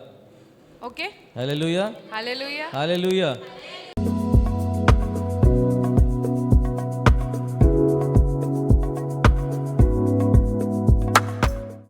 Okay? హల్లెలూయా, Hallelujah. హల్లెలూయా.